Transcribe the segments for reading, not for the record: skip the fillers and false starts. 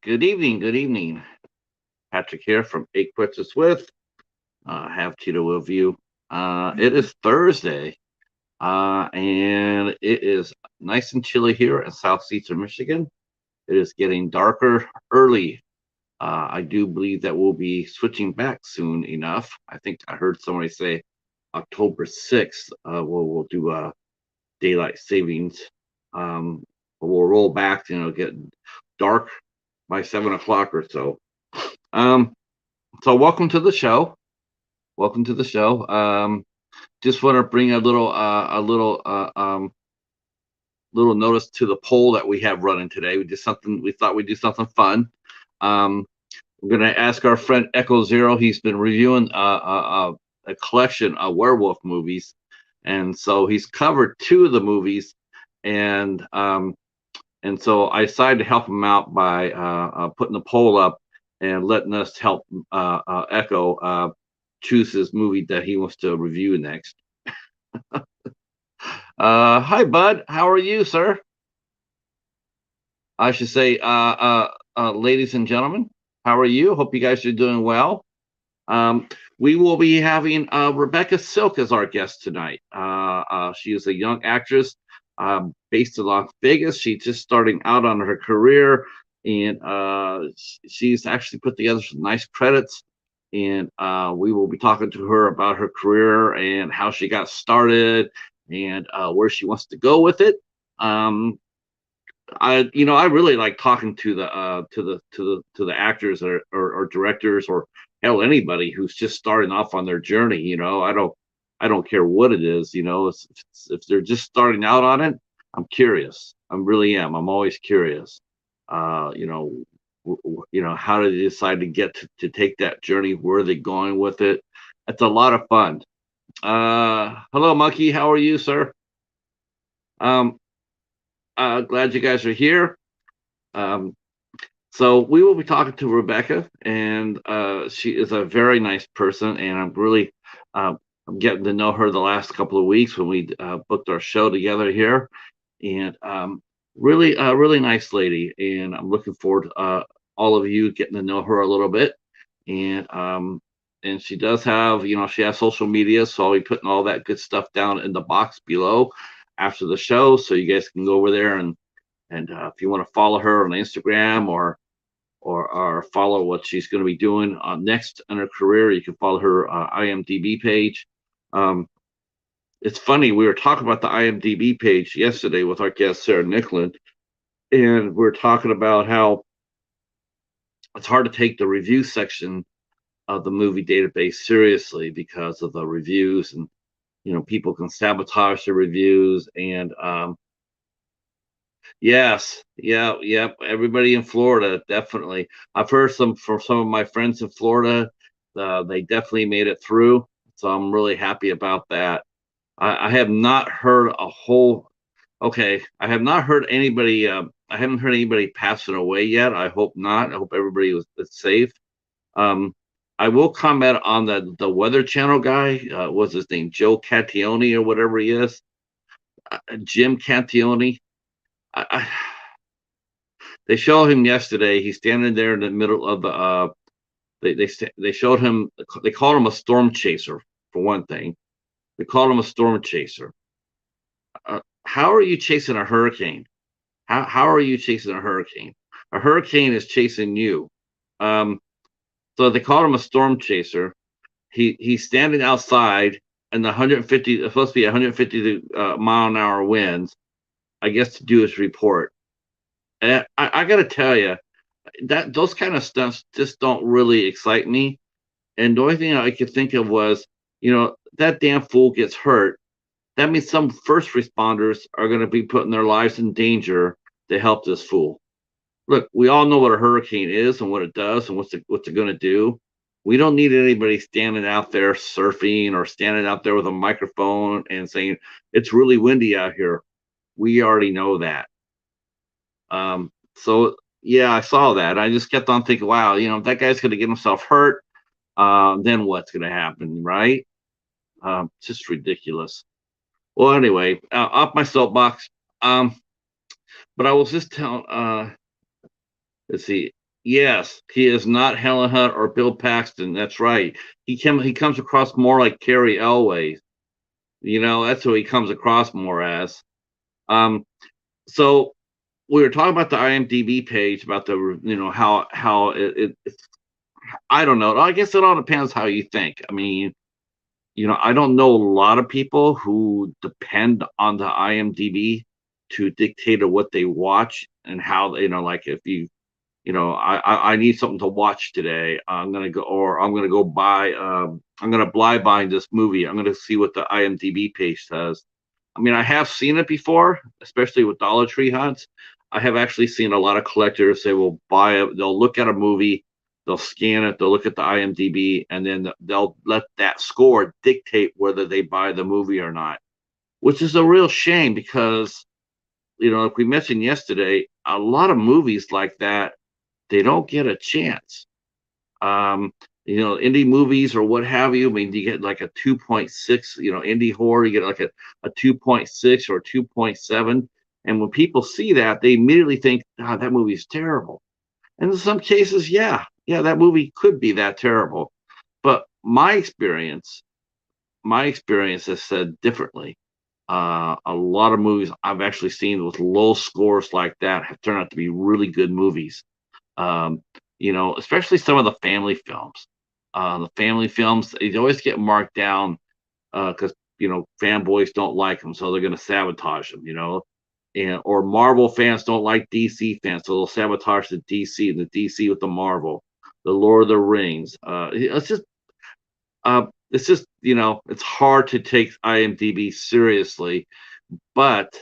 Good evening. Good evening. Patrick here from Eight Questions with. Have Tito with you. It is Thursday, and it is nice and chilly here in southeastern Michigan. It is getting darker early. I do believe that we'll be switching back soon enough. I think I heard somebody say October 6th, we'll do daylight savings. Um, we'll roll back, get dark by 7 o'clock or so. Um, so welcome to the show. Welcome to the show. Just want to bring a little notice to the poll that we have running today. We thought we'd do something fun. We're gonna ask our friend Echo Zero. He's been reviewing a collection of werewolf movies, and so he's covered two of the movies, and so I decided to help him out by putting the poll up and letting us help Echo choose his movie that he wants to review next. Hi, Bud. How are you, sir? I should say, ladies and gentlemen, how are you? Hope you guys are doing well. We will be having Rebecca Silk as our guest tonight. She is a young actress based in Las Vegas. She's just starting out on her career, and she's actually put together some nice credits. And we will be talking to her about her career and how she got started and where she wants to go with it. I really like talking to the actors or directors or hell anybody who's just starting off on their journey. I don't care what it is. If they're just starting out on it, I'm curious. I really am. I'm always curious. Uh, you know, how do they decide to get to take that journey? Where are they going with it? It's a lot of fun. Hello, Monkey. How are you, sir? Um, Glad you guys are here. Um, so we will be talking to Rebecca, and she is a very nice person, and uh, I'm getting to know her the last couple of weeks when we booked our show together here, and really nice lady, and I'm looking forward to all of you getting to know her a little bit, and she does have, she has social media, so I'll be putting all that good stuff down in the box below after the show, so you guys can go over there and if you want to follow her on Instagram or follow what she's going to be doing next in her career, you can follow her IMDb page. Um, it's funny, we were talking about the IMDb page yesterday with our guest Sarah Nicklin, and we are talking about how it's hard to take the review section of the movie database seriously because of the reviews, and people can sabotage the reviews. And yes, yeah, yep. Everybody in Florida, definitely. I've heard from some of my friends in Florida. They definitely made it through, so I'm really happy about that. I have not heard a whole. Okay, I have not heard anybody. I haven't heard anybody passing away yet. I hope not. I hope everybody is safe. Um, I will comment on the Weather Channel guy. What's his name? Joe Cattione or whatever he is. Jim Cattione. I, they showed him yesterday. He's standing there in the middle of the. They showed him. They called him a storm chaser for one thing. They called him a storm chaser. How are you chasing a hurricane? How are you chasing a hurricane? A hurricane is chasing you. Um, so they called him a storm chaser. He's standing outside in the 150, it's supposed to be 150 mile an hour winds, I guess, to do his report. And I got to tell you, that those kind of stunts just don't really excite me. And the only thing I could think of was, that damn fool gets hurt. That means some first responders are going to be putting their lives in danger to help this fool. Look, we all know what a hurricane is and what it does and what's it going to do. We don't need anybody standing out there surfing or standing out there with a microphone and saying it's really windy out here. We already know that. So yeah, I saw that. I just kept on thinking, wow, if that guy's going to get himself hurt, then what's going to happen, right? Just ridiculous. Well, anyway, off my soapbox. But I was just telling Let's see. Yes, he is not Helen Hunt or Bill Paxton. That's right. He comes across more like Carrie Elway. That's who he comes across more as. Um, so we were talking about the IMDb page about how it's. I don't know. I guess it all depends how you think. I mean, I don't know a lot of people who depend on the IMDb to dictate what they watch and how, like if I need something to watch today. I'm gonna go buy. I'm gonna blind buy this movie. I'm gonna see what the IMDb page says. I mean, I have seen it before, especially with Dollar Tree hunts. I have actually seen a lot of collectors say, "Will buy it." They'll look at a movie, they'll scan it, they'll look at the IMDb, and then they'll let that score dictate whether they buy the movie or not. Which is a real shame because, like we mentioned yesterday, a lot of movies like that they don't get a chance. Indie movies or what have you. I mean, you get like a 2.6, indie horror, you get like a 2.6 or 2.7. And when people see that, they immediately think, that movie's terrible. And in some cases, yeah, that movie could be that terrible. But my experience has said differently. A lot of movies I've actually seen with low scores like that have turned out to be really good movies. um, especially some of the family films. The family films, they always get marked down because fanboys don't like them, so they're going to sabotage them. And or Marvel fans don't like DC fans, so they'll sabotage the DC with the Marvel, the Lord of the Rings. It's just it's hard to take IMDb seriously, but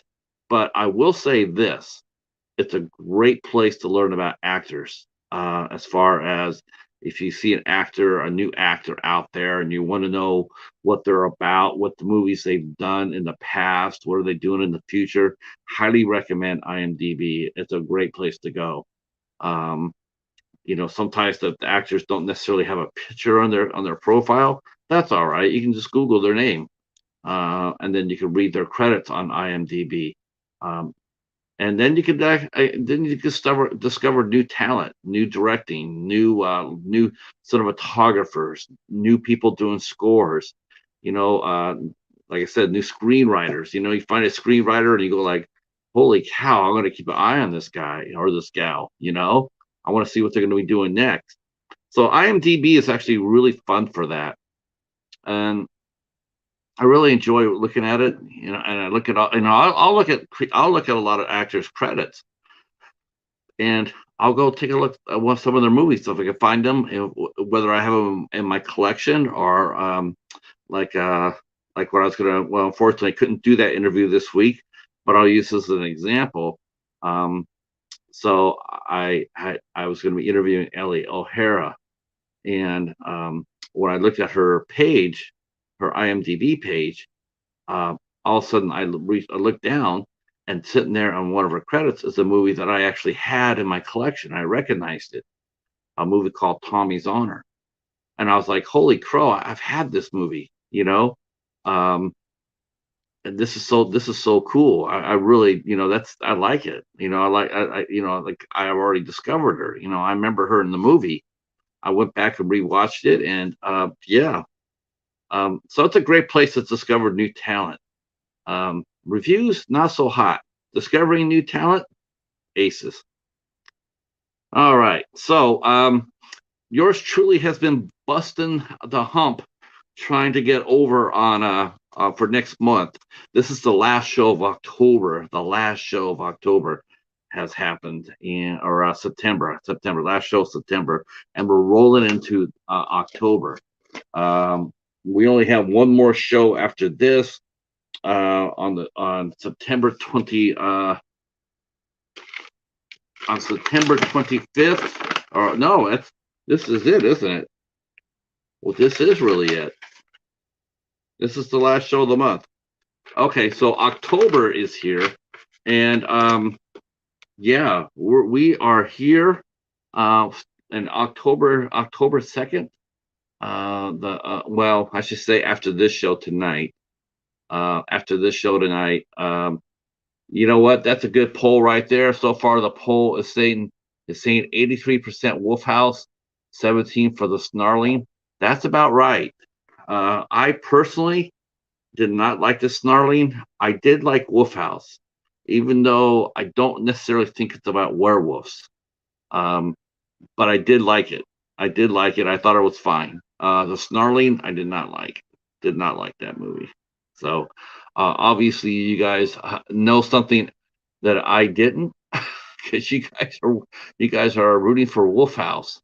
I will say this: it's a great place to learn about actors. As far as if you see a new actor out there, and you want to know what they're about, what the movies they've done in the past, what are they doing in the future, highly recommend IMDb. It's a great place to go. Um, sometimes the actors don't necessarily have a picture on their profile. That's all right. You can just Google their name, and then you can read their credits on IMDb. Um, and then you discover new talent, new directing, new cinematographers, new people doing scores. You know, uh, like I said, new screenwriters. You find a screenwriter and you go like, "Holy cow! I'm going to keep an eye on this guy or this gal." I want to see what they're going to be doing next. So IMDb is actually really fun for that, and I really enjoy looking at it. And I look at all. I'll look at a lot of actors' credits, and I'll go take a look at some of their movies so if I can find them, whether I have them in my collection or like uh, like what I was gonna. Well, unfortunately, I couldn't do that interview this week, but I'll use this as an example. Um, so I was going to be interviewing Ellie O'Hara, and when I looked at her page, her IMDb page, uh, all of a sudden I looked down, and sitting there on one of her credits is a movie that I actually had in my collection. I recognized it, a movie called Tommy's Honor, and I was like, "Holy crow! I've had this movie." Um, and this is so cool. I really, I like it. Like I've already discovered her. I remember her in the movie. I went back and rewatched it, and yeah. So it's a great place to discover new talent. Reviews, not so hot. Discovering new talent, aces. All right. So yours truly has been busting the hump trying to get over on for next month. This is the last show of October. The last show of October has happened in September. Last show of September, and we're rolling into October. We only have one more show after this on September 25th. Or no, this is it, isn't it? Well, this is really it. This is the last show of the month. Okay, so October is here, and yeah, we are here in October 2nd. Well, I should say after this show tonight. You know what? That's a good poll right there. So far, the poll is saying It's saying 83% Wolfhouse, 17 for the Snarling. That's about right. I personally did not like the Snarling. I did like Wolfhouse, even though I don't necessarily think it's about werewolves. Um, but I did like it. I did like it. I thought it was fine. The Snarling, I did not like. Did not like that movie. So obviously, you guys know something that I didn't, because you guys are rooting for Wolfhouse.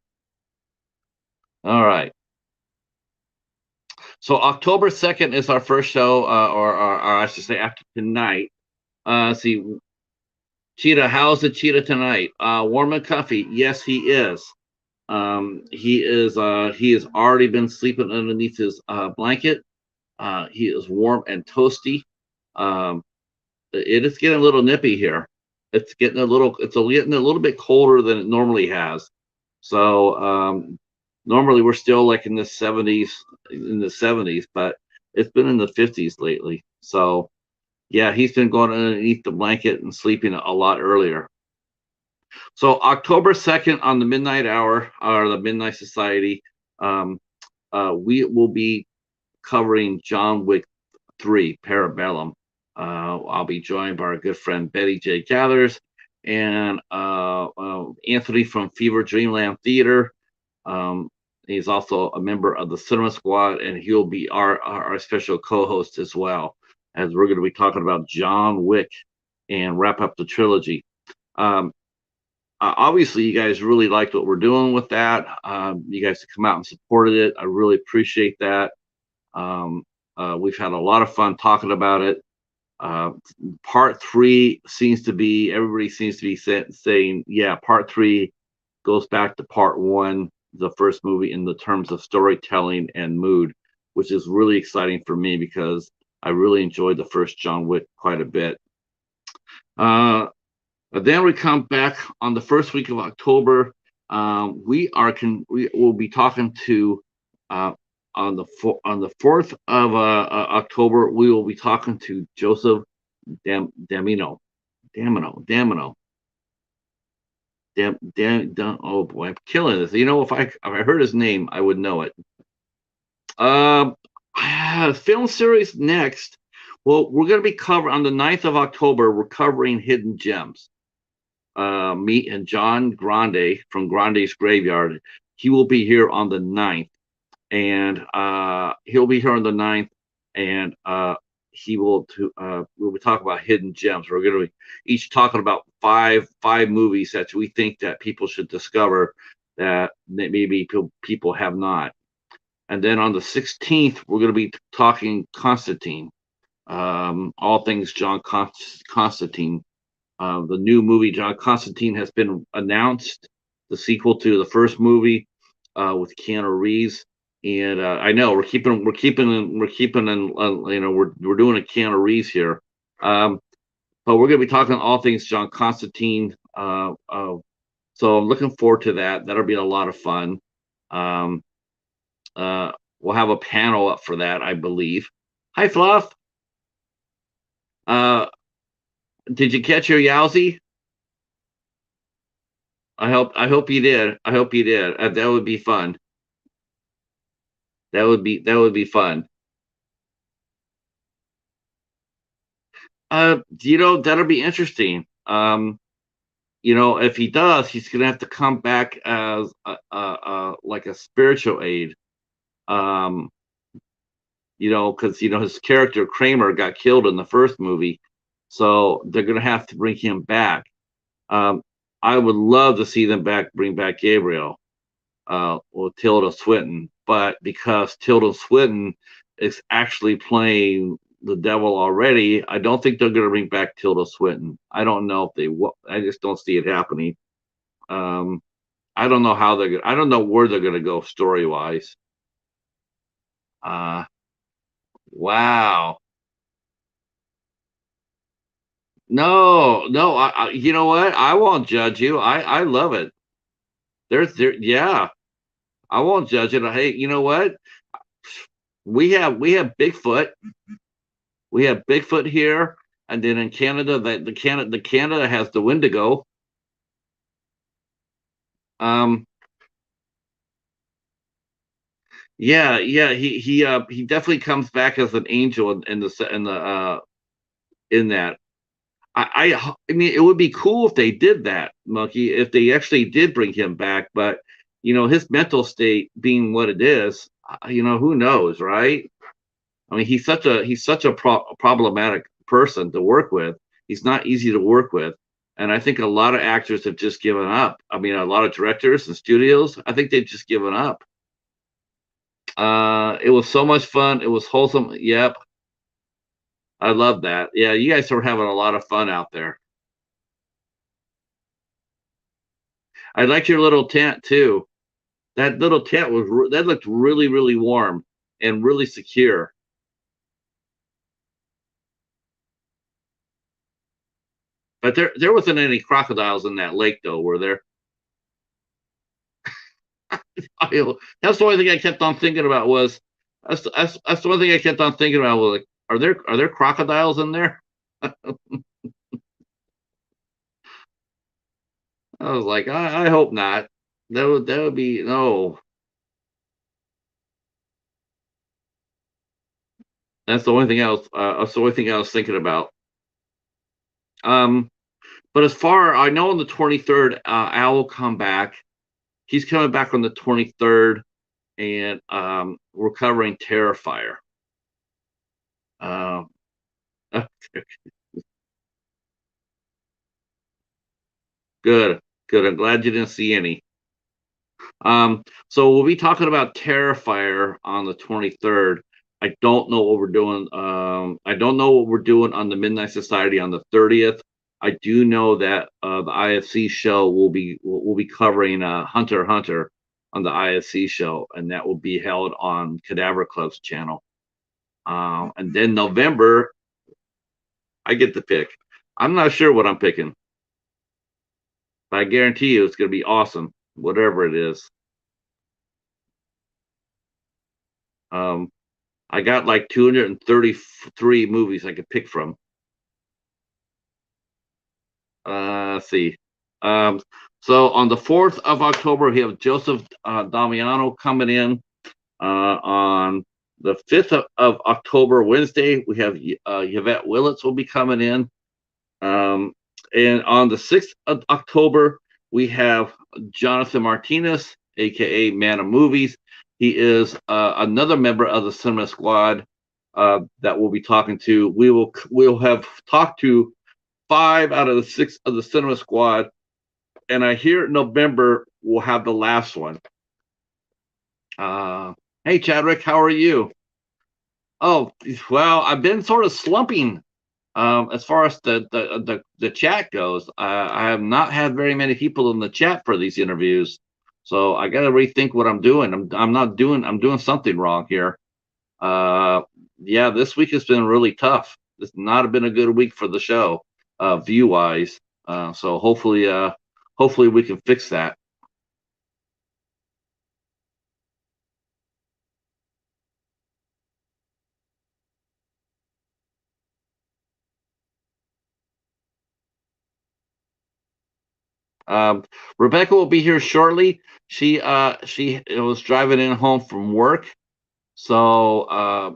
All right. So October 2nd is our first show, or I should say after tonight. See, Cheetah, how's the Cheetah tonight? Warm and comfy. Yes, he is. He has already been sleeping underneath his blanket. He is warm and toasty. Um, it is getting a little nippy here. It's getting a little bit colder than it normally has. So normally we're still like in the 70s, but it's been in the 50s lately. So yeah, he's been going underneath the blanket and sleeping a lot earlier. So October 2nd on the Midnight Hour, or the Midnight Society, um, we will be covering John Wick 3, Parabellum. I'll be joined by our good friend Betty J. Gathers and Anthony from Fever Dreamland Theater. Um, he's also a member of the Cinema Squad, and he'll be our special co-host as well, as we're going to be talking about John Wick and wrap up the trilogy. Um, Obviously, you guys really liked what we're doing with that. You guys have come out and supported it. I really appreciate that. We've had a lot of fun talking about it. Uh, part three everybody seems to be saying, yeah, part three goes back to part one, the first movie, in the terms of storytelling and mood, which is really exciting for me because I really enjoyed the first John Wick quite a bit. But then we come back on the first week of October. We will be talking to uh, on the 4th of October. We will be talking to Joseph Damino. Damino. Oh boy, I'm killing this. If I heard his name, I would know it. Um, Film series next. Well, we're going to be covering on the 9th of October. We're covering Hidden Gems. Me and John Grande from Grande's Graveyard. He will be here on the 9th, and he'll be here on the 9th, and we'll be talking about hidden gems. We're going to be each talking about five movies that we think that people should discover that maybe people have not. And then on the 16th, we're going to be talking Constantine, all things John Constantine. The new movie John Constantine has been announced, the sequel to the first movie with Keanu Reeves. And I know we're doing a Keanu Reeves here, but we're going to be talking all things John Constantine. So I'm looking forward to that. That'll be a lot of fun. Um, we'll have a panel up for that, I believe. Hi, Fluff. Uh, did you catch your Yowzy? I hope you did. I hope you did. That would be fun. That would be fun. That'll be interesting. If he does, he's gonna have to come back as like a spiritual aid. Um, because his character Kramer got killed in the first movie, so they're gonna have to bring him back. Um, I would love to see them bring back Gabriel, or Tilda Swinton, but because Tilda Swinton is actually playing the devil already, I don't think they're going to bring back Tilda Swinton. I don't know if they will. I just don't see it happening. Um, I don't know how I don't know where they're going to go story wise. Uh, wow. No, no. You know what? I won't judge you. I love it. Yeah. I won't judge it. Hey, you know what? We have Bigfoot. We have Bigfoot here, and then in Canada, the Canada has the Wendigo. Um, yeah, he definitely comes back as an angel in that. I mean, it would be cool if they did that, Monkey, if they actually did bring him back. But his mental state being what it is, who knows, right? I mean, he's such a problematic person to work with. He's not easy to work with, and I think a lot of actors have just given up. I mean, a lot of directors and studios, I think they've just given up. It was so much fun. It was wholesome. Yep, I love that. Yeah, you guys are having a lot of fun out there. I like your little tent too. That little tent that looked really, really warm and really secure. But there wasn't any crocodiles in that lake though, were there? That's the only thing I kept on thinking about was that's the one thing I kept on thinking about was like, are there crocodiles in there? I was like, I hope not. That would be no. That's the only thing else. That's the only thing I was thinking about. Um, but as far I know, on the 23rd, Al will come back. He's coming back on the 23rd, and we're covering Terrifier. Um, good, good. I'm glad you didn't see any. So we'll be talking about Terrifier on the 23rd. I don't know what we're doing. I don't know what we're doing on the Midnight Society on the 30th. I do know that the IFC show will be covering Hunter x Hunter on the IFC show, and that will be held on Cadaver Club's channel. And then November, I get the pick. I'm not sure what I'm picking, but I guarantee you it's going to be awesome, whatever it is. Um, I got like 233 movies I could pick from. Let's see. Um, so on the 4th of October, we have Joseph Damiano coming in. On the 5th of October, Wednesday, we have Yvette Willits will be coming in. And on the 6th of October, we have Jonathan Martinez, aka Man of Movies. He is another member of the Cinema Squad that we'll be talking to. We'll have talked to 5 out of the 6 of the Cinema Squad, and I hear November we'll have the last one. Hey Chadwick, how are you? Oh, well, I've been sort of slumping. As far as the chat goes, I have not had very many people in the chat for these interviews, so I got to rethink what I'm doing. I'm doing something wrong here. Uh, yeah, this week has been really tough. It's not been a good week for the show, view wise. So hopefully we can fix that. Um, Rebecca will be here shortly. She was driving in home from work, so uh,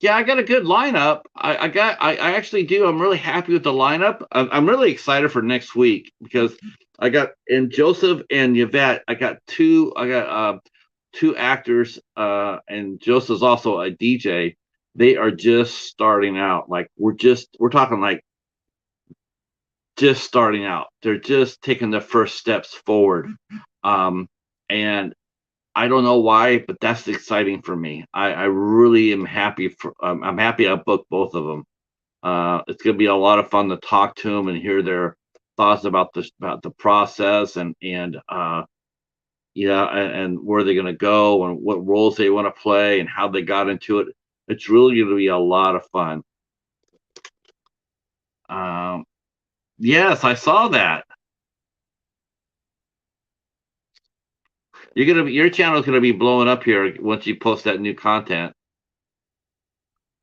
yeah, I got a good lineup. I actually do. I'm really happy with the lineup. I'm really excited for next week because I got in Joseph and Yvette. I got two actors, and Joseph's also a DJ. They are just starting out. Like we're talking like just starting out. They're just taking their first steps forward. And I don't know why, but that's exciting for me. I really am happy I'm happy I booked both of them. It's going to be a lot of fun to talk to them and hear their thoughts about the process and yeah, and where they're going to go and what roles they want to play and how they got into it. It's really going to be a lot of fun. Um, yes, I saw that. Your channel's gonna be blowing up here once you post that new content.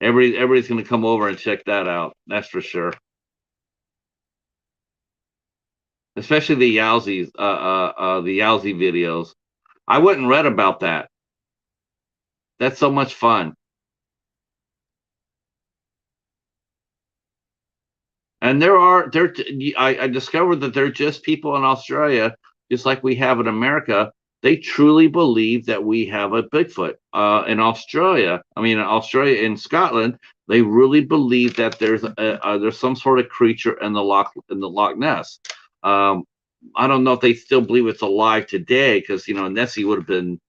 Everybody's gonna come over and check that out. That's for sure. especially the the Yowzy videos. I went and read about that. That's so much fun. And I discovered that there are just people in Australia, just like we have in America. They truly believe that we have a Bigfoot. In Australia, I mean, in Australia, in Scotland, they really believe that there's some sort of creature in the Loch Ness. Um, I don't know if they still believe it's alive today, because Nessie would have been.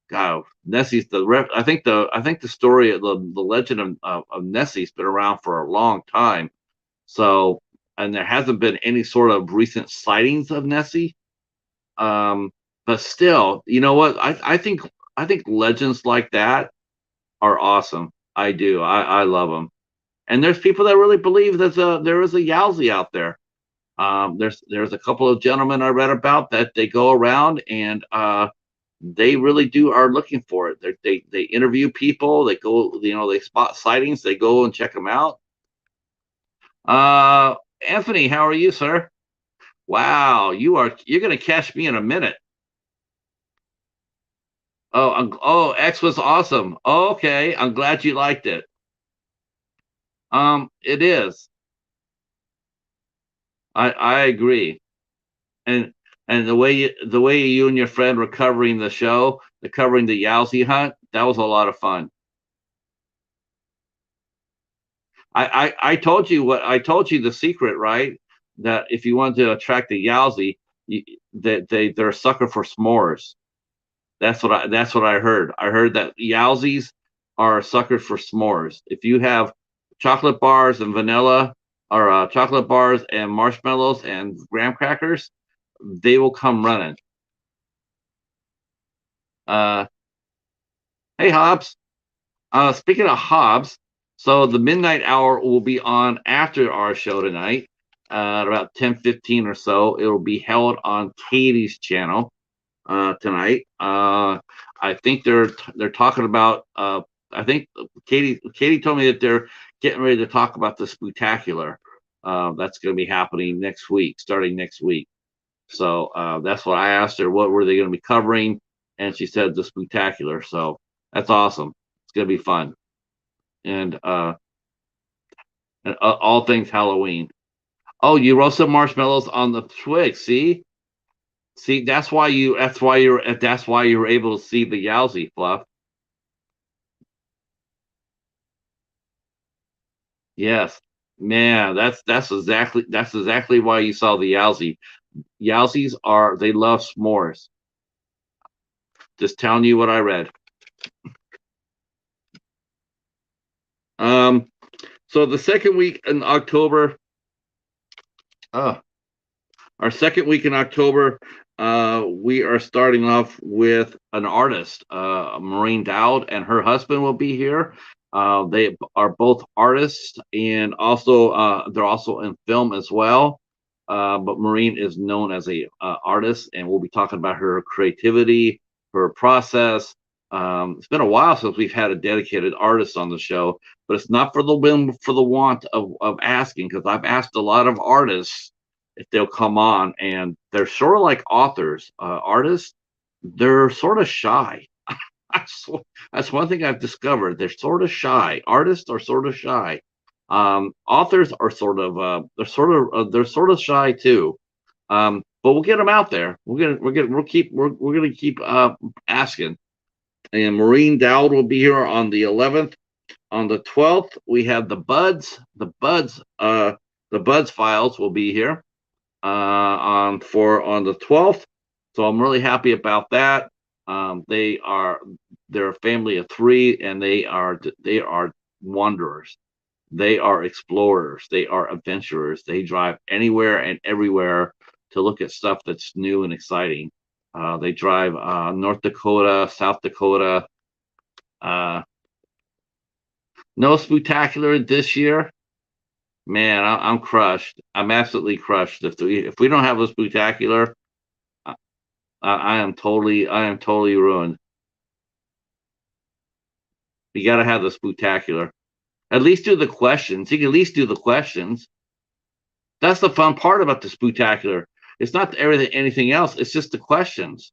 God, Nessie's the rep. I think the story of the legend of Nessie's been around for a long time. So, and there hasn't been any sort of recent sightings of Nessie. Um, but still, you know what? I think legends like that are awesome. I do. I love them. And there's people that really believe that there is a Yowzy out there. There's a couple of gentlemen I read about that they go around and they really do are looking for it. They interview people. They go, they spot sightings. They go and check them out. Uh, Anthony, how are you, sir? Wow, you're gonna catch me in a minute. Oh, X was awesome. Oh, okay, I'm glad you liked it. It is. I agree. And the way you and your friend were covering the show, covering the Yowzy hunt, that was a lot of fun. I told you I told you the secret, right? That if you want to attract the Yowzy, that they're a sucker for s'mores. That's what I heard. I heard that Yowzies are suckers for s'mores. If you have chocolate bars and vanilla, or chocolate bars and marshmallows and graham crackers, they will come running. Uh, hey Hobbs. Speaking of Hobbs, so the midnight hour will be on after our show tonight, at about 10:15 or so. It will be held on Katie's channel tonight. I think they're talking about. I think Katie told me that they're getting ready to talk about the Spooktacular. That's going to be happening next week, starting next week. So that's what I asked her. What were they going to be covering? And she said the Spooktacular. So that's awesome. It's going to be fun, and all things Halloween. Oh, you roasted marshmallows on the twig. See, that's why you were able to see the Yowzy, Fluff. Yes, man, that's exactly why you saw the Yowzy. Yowzies are they love s'mores. Just telling you what I read. Um, so the second week in October, uh, our second week in October, we are starting off with an artist. Maureen Dowd and her husband will be here. They are both artists, and also they're also in film as well. But Maureen is known as a artist, and we'll be talking about her creativity, her process. It's been a while since we've had a dedicated artist on the show, but it's not for the whim, for the want of asking, because I've asked a lot of artists if they'll come on, and they're sort of like authors. Artists, they're sort of shy. that's, that's one thing I've discovered. They're sort of shy. Artists are sort of shy. Authors are sort of they're sort of shy too. But we'll get them out there. We're gonna keep asking. And Maureen Dowd will be here on the 11th. On the 12th, we have the Buds. The Buds Files will be here on the 12th. So I'm really happy about that. They're a family of three, and they are wanderers. They are explorers. They are adventurers. They drive anywhere and everywhere to look at stuff that's new and exciting. They drive North Dakota, South Dakota. Uh, no spectacular this year. Man, I'm crushed. I'm absolutely crushed. If we don't have a spectacular, I am totally ruined. You got to have the spectacular. At least do the questions. You can at least do the questions. That's the fun part about the spectacular. It's not anything else. It's just the questions.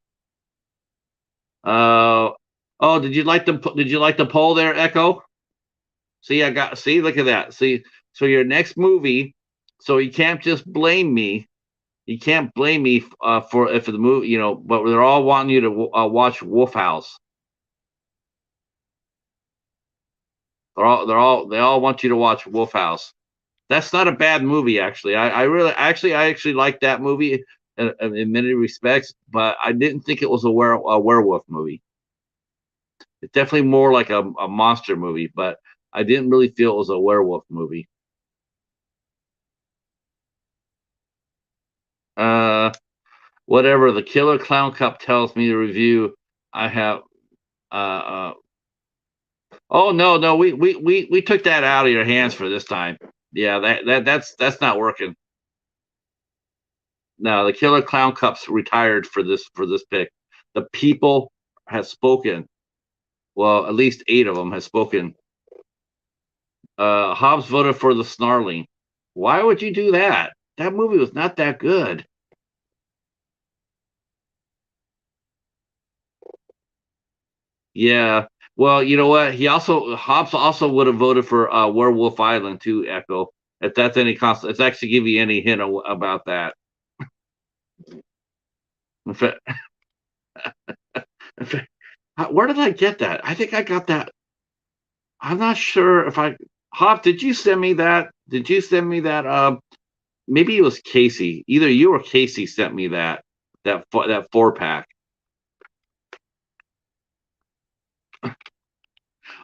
Oh, did you like the poll there, Echo? See, look at that. See, so your next movie, so you can't just blame me. You can't blame me for if the movie, but they're all wanting you to watch Wolf House. They all want you to watch Wolf House. That's not a bad movie, actually. I actually like that movie in many respects, but I didn't think it was a werewolf movie. It's definitely more like a monster movie, but I didn't really feel it was a werewolf movie. Uh, Whatever the Killer Clown Cup tells me to review, I have. Uh, oh no, we took that out of your hands for this time. Yeah, that's not working. No, the Killer Clown Cup's retired for this pick. The people have spoken. Well, at least 8 of them has spoken. Hobbs voted for the Snarling. Why would you do that? That movie was not that good. Yeah. Well, you know what? Hobbs also would have voted for Werewolf Island too, Echo. If that's any cost, it's actually give you any hint about that. In fact, in fact, where did I get that? I think I got that. I'm not sure if I. Hobbs, did you send me that? Did you send me that? Maybe it was Casey. Either you or Casey sent me that 4-pack.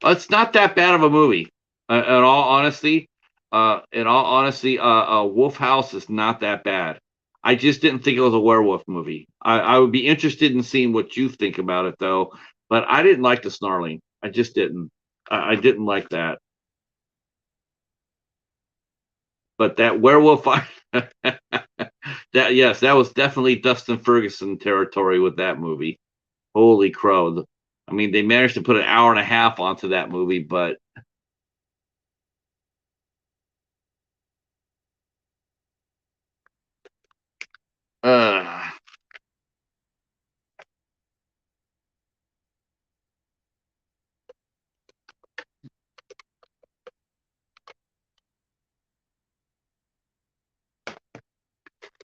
It's not that bad of a movie. In all honesty, Wolf House is not that bad. I just didn't think it was a werewolf movie. I would be interested in seeing what you think about it, though. But I didn't like the snarling. I just didn't. I didn't like that. But that werewolf, that was definitely Dustin Ferguson territory with that movie. Holy crow! I mean, they managed to put an hour and a half onto that movie, but uh,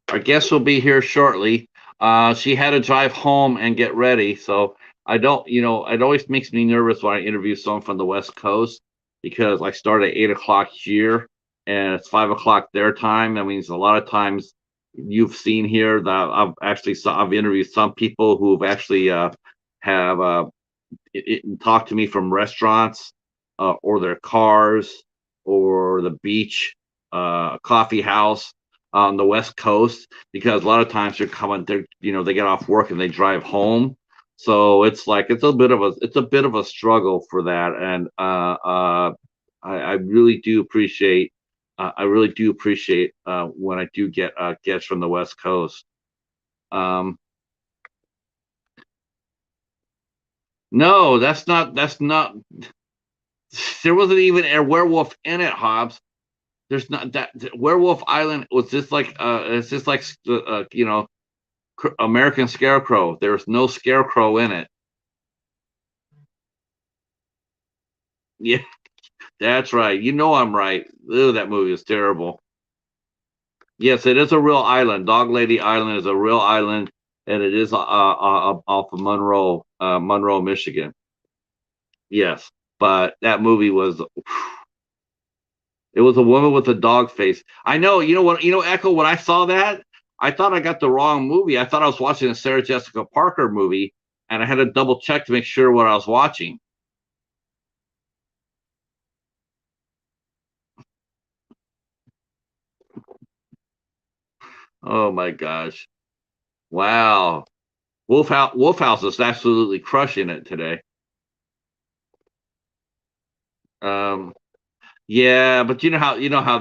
our guest will be here shortly. She had to drive home and get ready, so I don't. It always makes me nervous when I interview someone from the West Coast because I start at 8 o'clock here and it's 5 o'clock their time. That means a lot of times you've seen here that I've interviewed some people who've actually have talk to me from restaurants or their cars or the beach, coffee house on the West Coast because a lot of times they get off work and they drive home. So it's like it's a bit of a struggle for that, and I really do appreciate when I do get guests from the West Coast. Um, no, that's not there wasn't even a werewolf in it, Hobbs. There's not that Werewolf Island was just like it's just like American Scarecrow. There's no scarecrow in it. Yeah, that's right. You know I'm right. Ew, that movie is terrible. Yes, it is a real island. Dog Lady Island is a real island, and it is off of Monroe, Michigan. Yes, but that movie was it was a woman with a dog face. I know. You know what? Echo. When I saw that, I thought I got the wrong movie. I thought I was watching a Sarah Jessica Parker movie, and I had to double check to make sure what I was watching. Oh my gosh! Wow, Wolfhouse is absolutely crushing it today. Um, Yeah, but you know how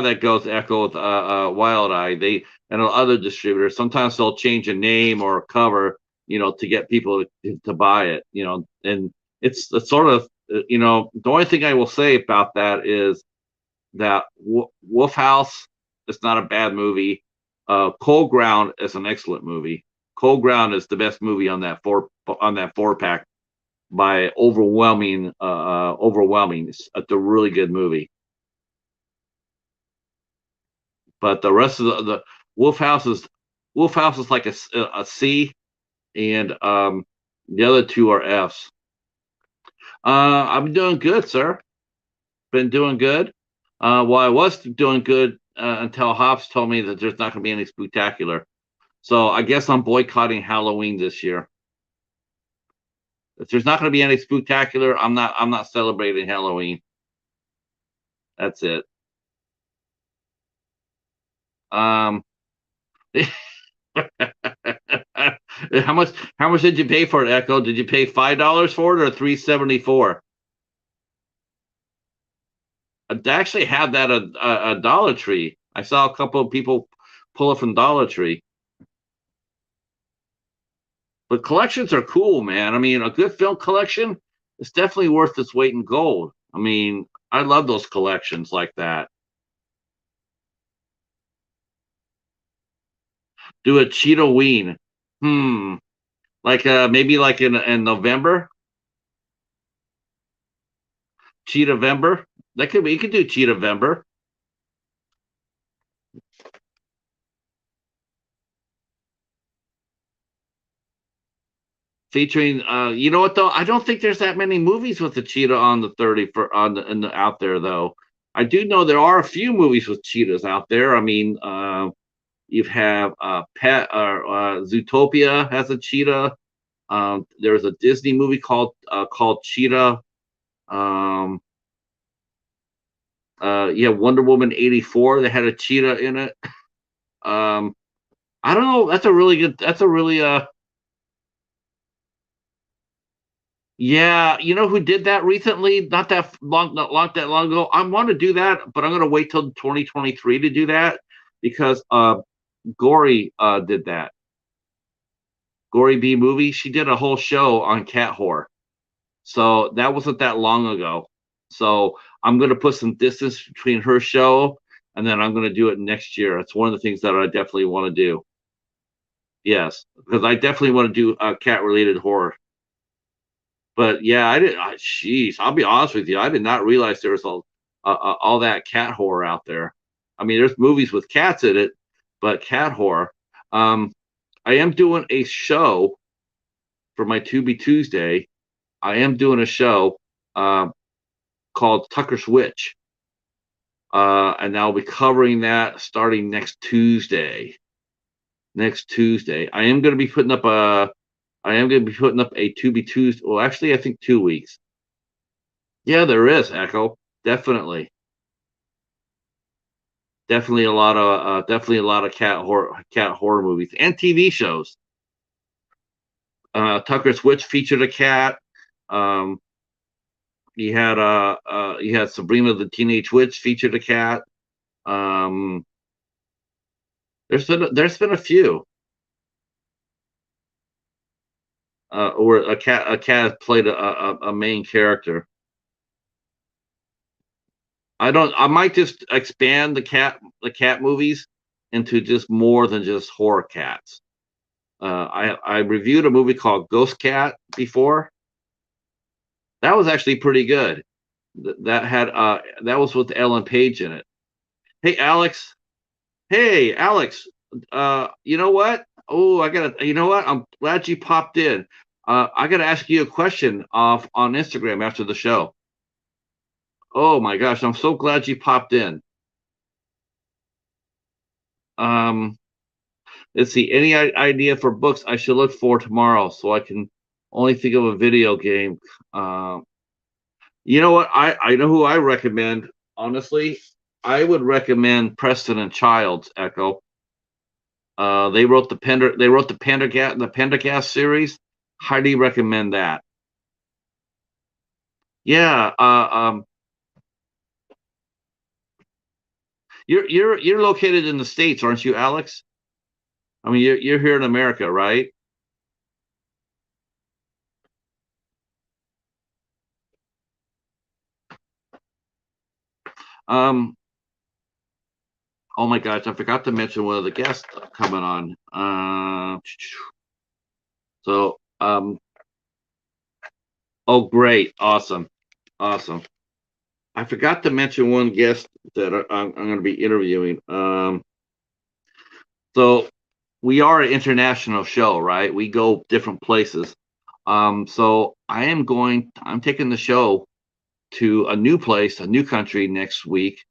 that goes. Echo with Wild Eye. They and other distributors sometimes they'll change a name or a cover, to get people to buy it. And it's sort of the only thing I will say about that is that Wolf House is not a bad movie. Cold Ground is an excellent movie. Cold Ground is the best movie on that 4 pack by overwhelming. It's a really good movie. But the rest of the Wolf House is like a C, and the other two are Fs. I'm doing good, sir. Been doing good. Well, I was doing good until Hobbs told me that there's not going to be any spectacular. So I guess I'm boycotting Halloween this year. If there's not going to be any spectacular, I'm not celebrating Halloween. That's it. Um, how much did you pay for it, Echo? Did you pay $5 for it or $3.74? I actually had that at a Dollar Tree. I saw a couple of people pull it from Dollar Tree. But collections are cool, man. I mean, a good film collection is definitely worth its weight in gold. I mean, I love those collections like that. Do a Cheetah-ween. Like maybe like in November, Cheetah-vember. That could be. You could do Cheetah-vember. Featuring you know what though, I don't think there's that many movies with the cheetah on the 30 for on the out there though. I do know there are a few movies with cheetahs out there. I mean, you have pet or Zootopia has a cheetah. There's a Disney movie called Cheetah. um yeah, Wonder Woman 84 that had a cheetah in it. um I don't know, that's a really Yeah, you know who did that recently? Not that long ago. I want to do that, but I'm going to wait till 2023 to do that because Gory did that. Gory B movie. She did a whole show on cat horror. So that wasn't that long ago. So I'm going to put some distance between her show and then I'm going to do it next year. It's one of the things that I definitely want to do. Yes, because I definitely want to do cat related horror. But yeah, I didn't. Jeez, I'll be honest with you. I did not realize there was all that cat horror out there. I mean, there's movies with cats in it, but cat horror. Um, I am doing a show for my To Be Tuesday. I am doing a show uh, called Tucker's Witch, and I'll be covering that starting next Tuesday. Next Tuesday, I am going to be putting up a To Be Tuesday. Well, actually, I think 2 weeks. Yeah, there is Echo. Definitely, definitely a lot of cat horror movies and TV shows. Tucker's Witch featured a cat. Um, you had Sabrina the Teenage Witch featured a cat. Um, there's been a few where a cat played a main character. I might just expand the cat movies into just more than just horror cats. I reviewed a movie called Ghost Cat before. That was actually pretty good. That was with Ellen Page in it. Hey Alex, hey Alex, you know what? Oh, I gotta. You know what? I'm glad you popped in. I gotta ask you a question off on Instagram after the show. Oh my gosh, I'm so glad you popped in. Um, let's see. Any idea for books I should look for tomorrow so I can only think of a video game? Um, You know what? I know who I recommend. Honestly, I would recommend Preston and Childs. Echo. They wrote the Pendergast series. Highly recommend that. Yeah. You're located in the States, aren't you, Alex? I mean, you're here in America, right? Um, Oh my gosh, I forgot to mention one of the guests coming on. So, oh, great, awesome, awesome. I forgot to mention one guest that I'm going to be interviewing. So we are an international show, right? We go different places. So I'm taking the show to a new place, a new country next week.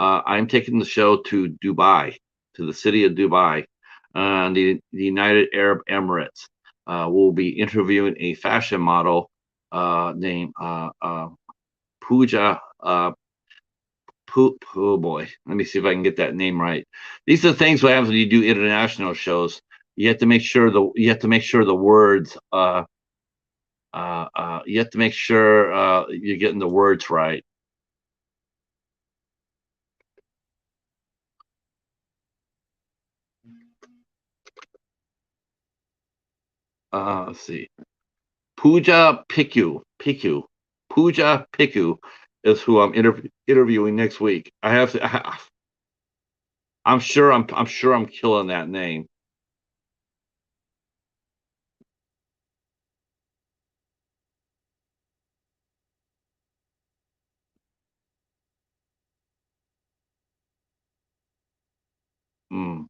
I'm taking the show to Dubai, to the city of Dubai, the United Arab Emirates. We'll be interviewing a fashion model named Pooja. Oh boy, let me see if I can get that name right. These are the things what happens when you do international shows. You have to make sure the words. You have to make sure you're getting the words right. Let's see. Pooja Piku is who I'm interviewing next week. I have to. I'm sure I'm killing that name. Mm.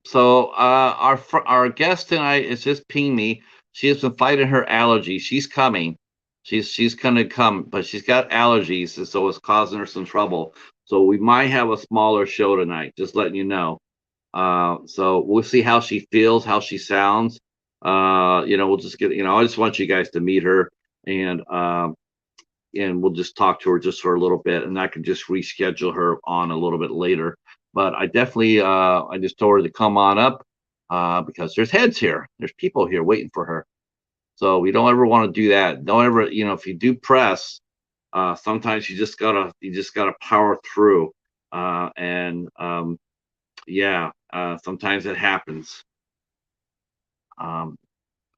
So our guest tonight is just pinged me. She has been fighting her allergies. She's coming. She's gonna come, but she's got allergies, and so it's causing her some trouble. So we might have a smaller show tonight. Just letting you know. So we'll see how she feels, how she sounds. We'll just get. I just want you guys to meet her, and we'll just talk to her just for a little bit, and I can just reschedule her on a little bit later. But I definitely, I just told her to come on up because there's heads here, there's people here waiting for her. So we don't ever want to do that. Don't ever, if you do press, sometimes you just gotta power through, and yeah, sometimes it happens. Um,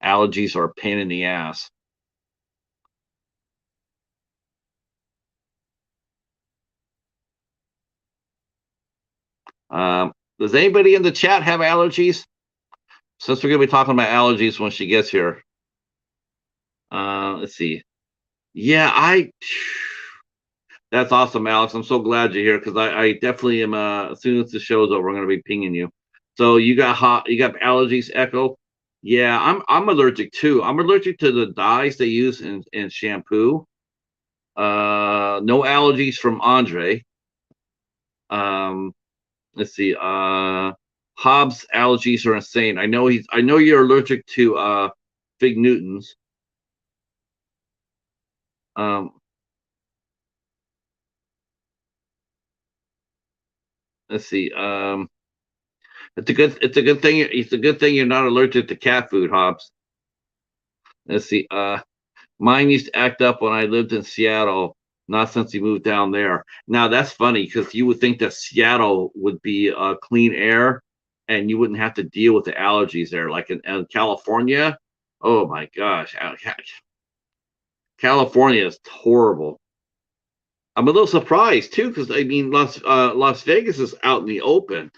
Allergies are a pain in the ass. Does anybody in the chat have allergies? Since we're gonna be talking about allergies when she gets here. Let's see. Yeah, that's awesome, Alex. I'm so glad you're here because I definitely am. As soon as the show's over, I'm gonna be pinging you. So you got allergies, Echo. Yeah, I'm allergic too. I'm allergic to the dyes they use in shampoo. No allergies from Andre. Um, let's see. Hobbs allergies are insane. I know you're allergic to Fig Newtons. Um, let's see. It's a good thing you're not allergic to cat food, Hobbs. Let's see. Mine used to act up when I lived in Seattle. Not since he moved down there. Now that's funny because you would think that Seattle would be clean air, and you wouldn't have to deal with the allergies there. Like in California, oh my gosh, California is horrible. I'm a little surprised too because I mean Las Vegas is out in the open.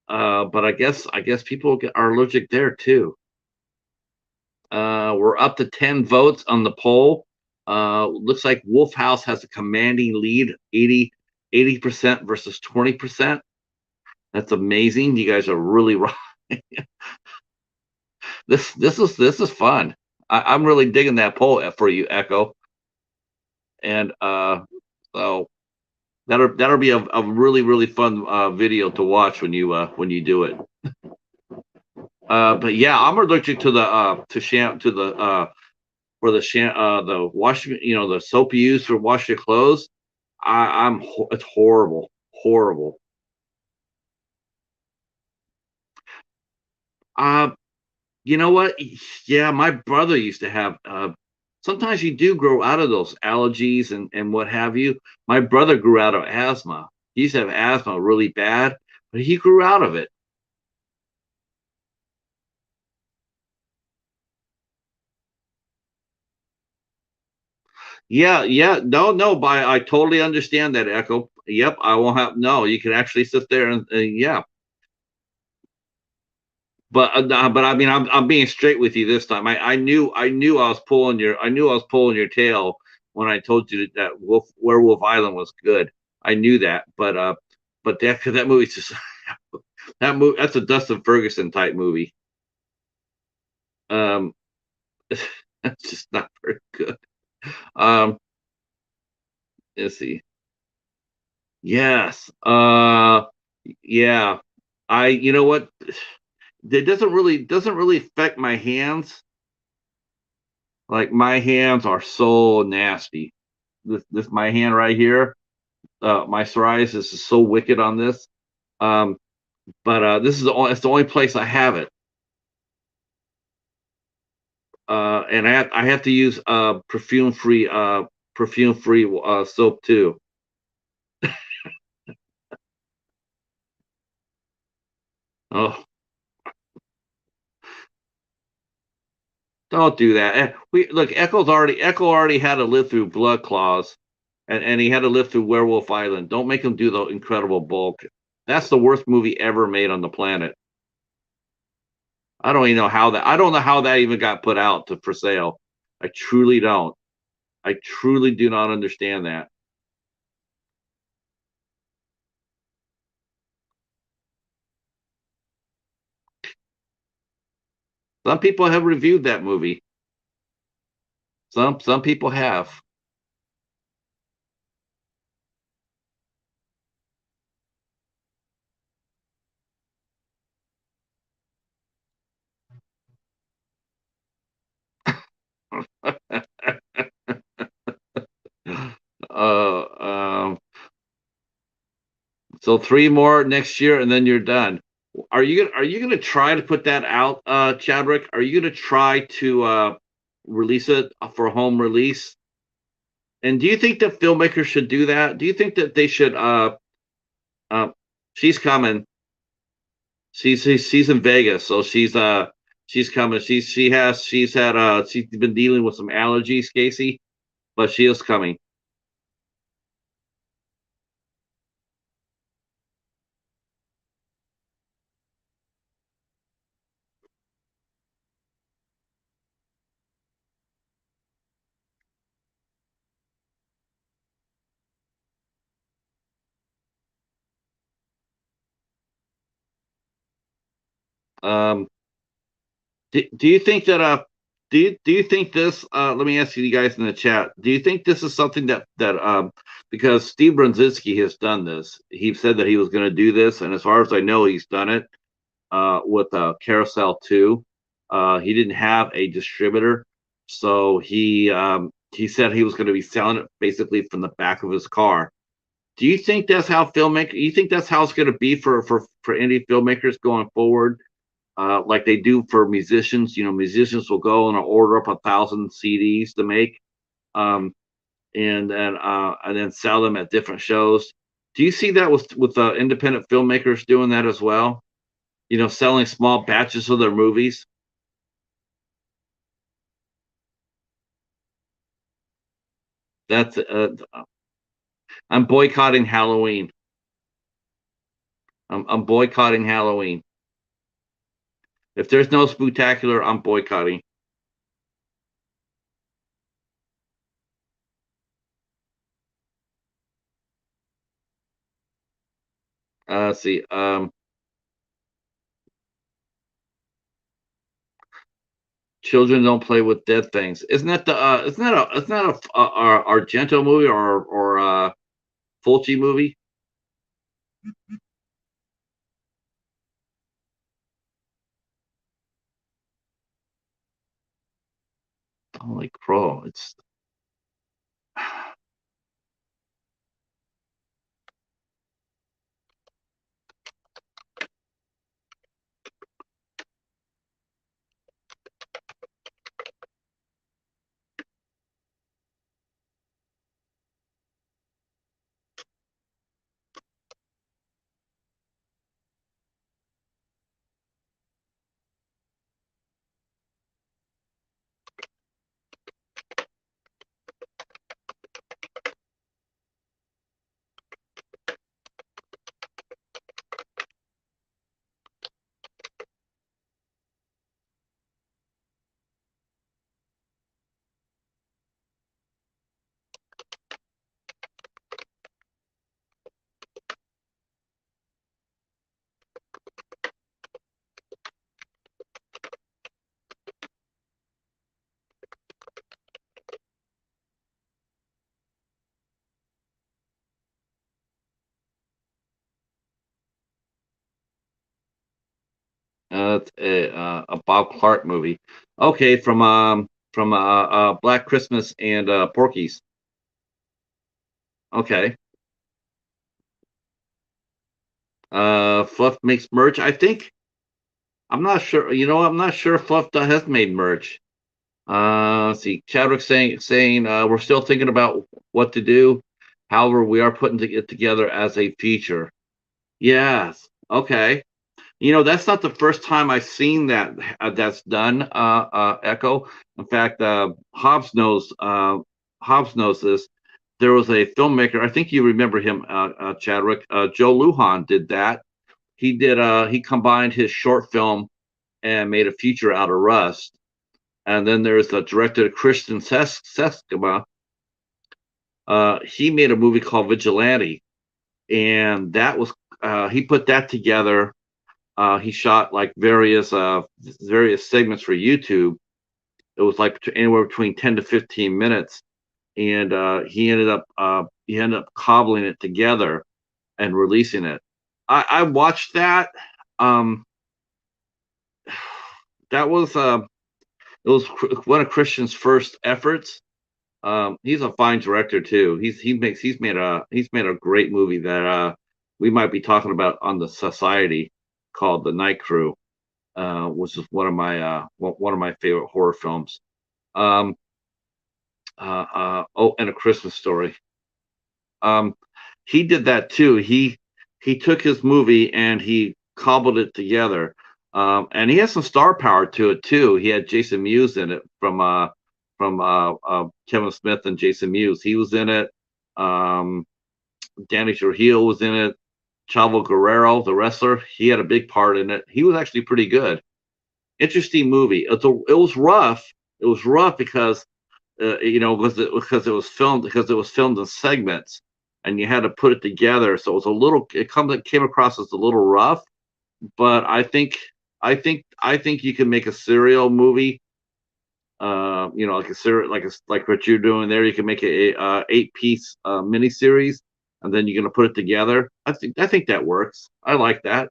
But I guess people are allergic there too. We're up to 10 votes on the poll. Looks like Wolf House has a commanding lead, 80% versus 20%. That's amazing. You guys are really This is fun. I'm really digging that poll for you, Echo. And so that'll be a really really fun video to watch when you do it. But yeah, I'm allergic to the to the for the washing, the soap you use for wash your clothes. It's horrible, horrible. Uh, you know what? Yeah, my brother used to have. Sometimes you do grow out of those allergies and what have you. My brother grew out of asthma. He used to have asthma really bad, but he grew out of it. Yeah, yeah, no, no, I totally understand that, Echo. Yep, I won't have no. You can actually sit there and yeah, but I mean, I'm being straight with you this time. I knew I knew I was pulling your tail when I told you that Werewolf Island was good. I knew that, but that because that movie's just that movie that's a Dustin Ferguson type movie. Um, it's just not very good. Um, let's see. Yes. Yeah. You know what? It doesn't really affect my hands. Like my hands are so nasty. This my hand right here. My psoriasis is so wicked on this. Um, but this is it's the only place I have it. And I have to use perfume free soap too. Oh, don't do that. We look. Echo already had to live through Blood Claws, and he had to live through Werewolf Island. Don't make him do the Incredible Bulk. That's the worst movie ever made on the planet. I don't even know how that. I don't know how that even got put out for sale. I truly don't. I truly do not understand that. Some people have reviewed that movie. Some people have. um, so three more next year, and then you're done. Are you gonna try to put that out, Chadwick? Are you gonna try to release it for home release? And do you think that filmmakers should do that? Do you think that they should? Uh, she's coming. She's in Vegas, so she's coming. She's been dealing with some allergies, Casey, but she is coming. Um, do you think that do you think this let me ask you guys in the chat, do you think this is something that because Steve Brunzinski has done this, he said that he was going to do this, and as far as I know, he's done it with Carousel 2. He didn't have a distributor, so he said he was going to be selling it basically from the back of his car. Do you think that's how filmmaker? You think that's how it's going to be for indie filmmakers going forward? Like they do for musicians. Musicians will go and order up 1,000 CDs to make, um, and then sell them at different shows. Do you see that with independent filmmakers doing that as well? Selling small batches of their movies. That's I'm boycotting Halloween. I'm boycotting Halloween. If there's no spectacular, I'm boycotting. Let's see. Children don't play with dead things. Isn't that the? Isn't that a Argento movie or Fulci movie? Holy crow! It's it's a Bob Clark movie. Okay, from Black Christmas and Porky's. Okay. Fluff makes merch. I think I'm not sure. I'm not sure if Fluff has made merch. Let's see. Chadwick saying we're still thinking about what to do. However, we are putting it together as a feature. Yes. Okay. That's not the first time I've seen that that's done. Echo. In fact, Hobbs knows this. There was a filmmaker. I think you remember him, Chadwick. Joe Lujan did that. He combined his short film and made a feature out of Rust. And then there's the director Christian Seskema. He made a movie called Vigilante, and that was he put that together. He shot like various segments for YouTube. It was like anywhere between 10 to 15 minutes, and he ended up cobbling it together and releasing it. I watched that. Um, that was it was one of Christian's first efforts. He's a fine director too. He's made a great movie that we might be talking about on the Society called The Night Crew, which is one of my favorite horror films. Um, oh, and A Christmas Story. Um, he did that too. He took his movie and he cobbled it together. And he has some star power to it too. He had Jason Mewes in it from Kevin Smith and Jason Mewes. He was in it. Um, Danny Trujillo was in it. Chavo Guerrero, the wrestler, he had a big part in it. He was actually pretty good. Interesting movie. It was rough. It was rough because because it was filmed in segments, and you had to put it together. So it was it came across as a little rough. But I think you can make a serial movie. Like a serial, like what you're doing there. You can make a 8-piece miniseries, and then you're gonna put it together. I think that works. I like that.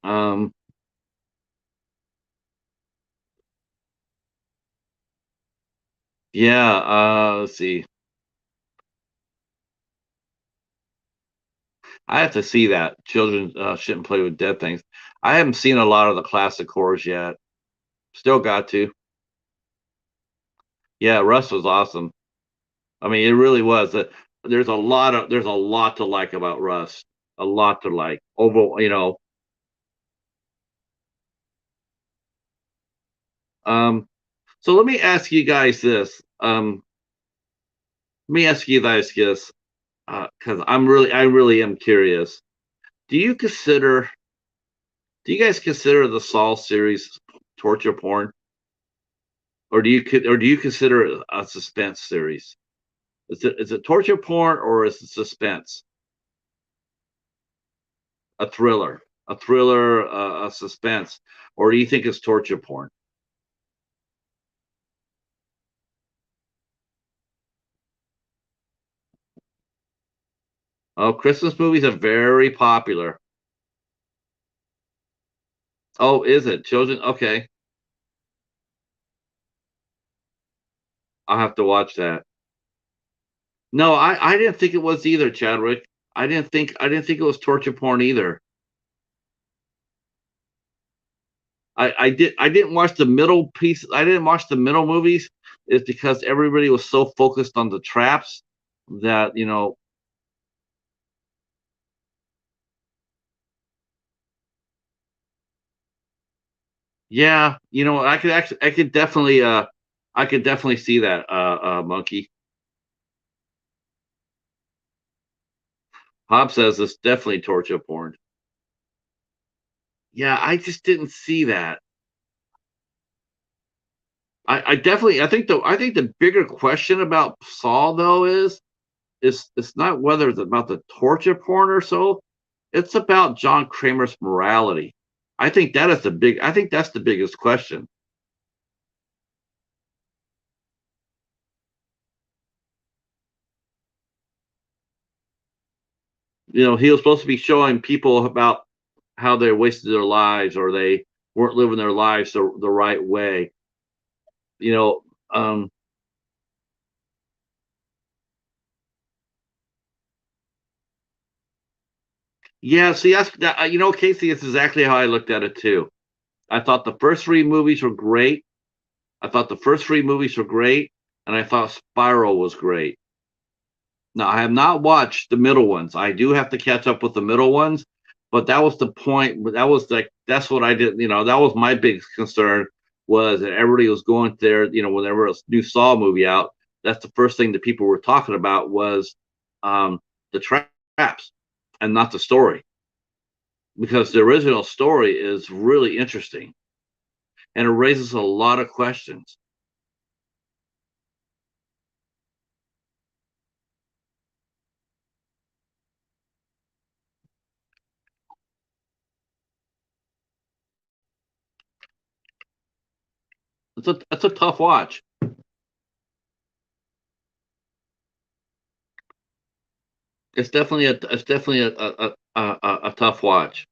Um, yeah. Let's see. I have to see that. Children shouldn't play with dead things. I haven't seen a lot of the classic horrors yet. Still got to. Yeah, Rust was awesome. I mean, it really was. There's a lot to like about Rust. A lot to like. Um. So let me ask you guys this. Let me ask you guys this, because I really am curious. Do you consider? Do you guys consider the Saw series torture porn? or do you consider it a suspense series? Is it torture porn or is it suspense? A thriller, a suspense, or do you think it's torture porn? Oh, Christmas movies are very popular. Oh, is it children? Okay, I'll have to watch that. No, I didn't think it was either, Chadwick. I didn't think it was torture porn either. I didn't watch the middle piece. I didn't watch the middle movies. Is because everybody was so focused on the traps that yeah, I could definitely see that, Monkey. Hob says it's definitely torture porn. Yeah, I just didn't see that. I think the bigger question about Saul though is it's not whether it's about the torture porn or so. It's about John Kramer's morality. I think that's the biggest question. He was supposed to be showing people about how they wasted their lives or they weren't living their lives the right way. You know, yeah. See, Casey, it's exactly how I looked at it too. I thought the first three movies were great. I thought the first three movies were great, and I thought Spiral was great. Now, I have not watched the middle ones. I do have to catch up with the middle ones, but that was the point. That was like that's what I did. That was my big concern was that everybody was going there. Whenever a new Saw movie out, that's the first thing that people were talking about was the traps and not the story, because the original story is really interesting and it raises a lot of questions. It's a tough watch. It's definitely a tough watch.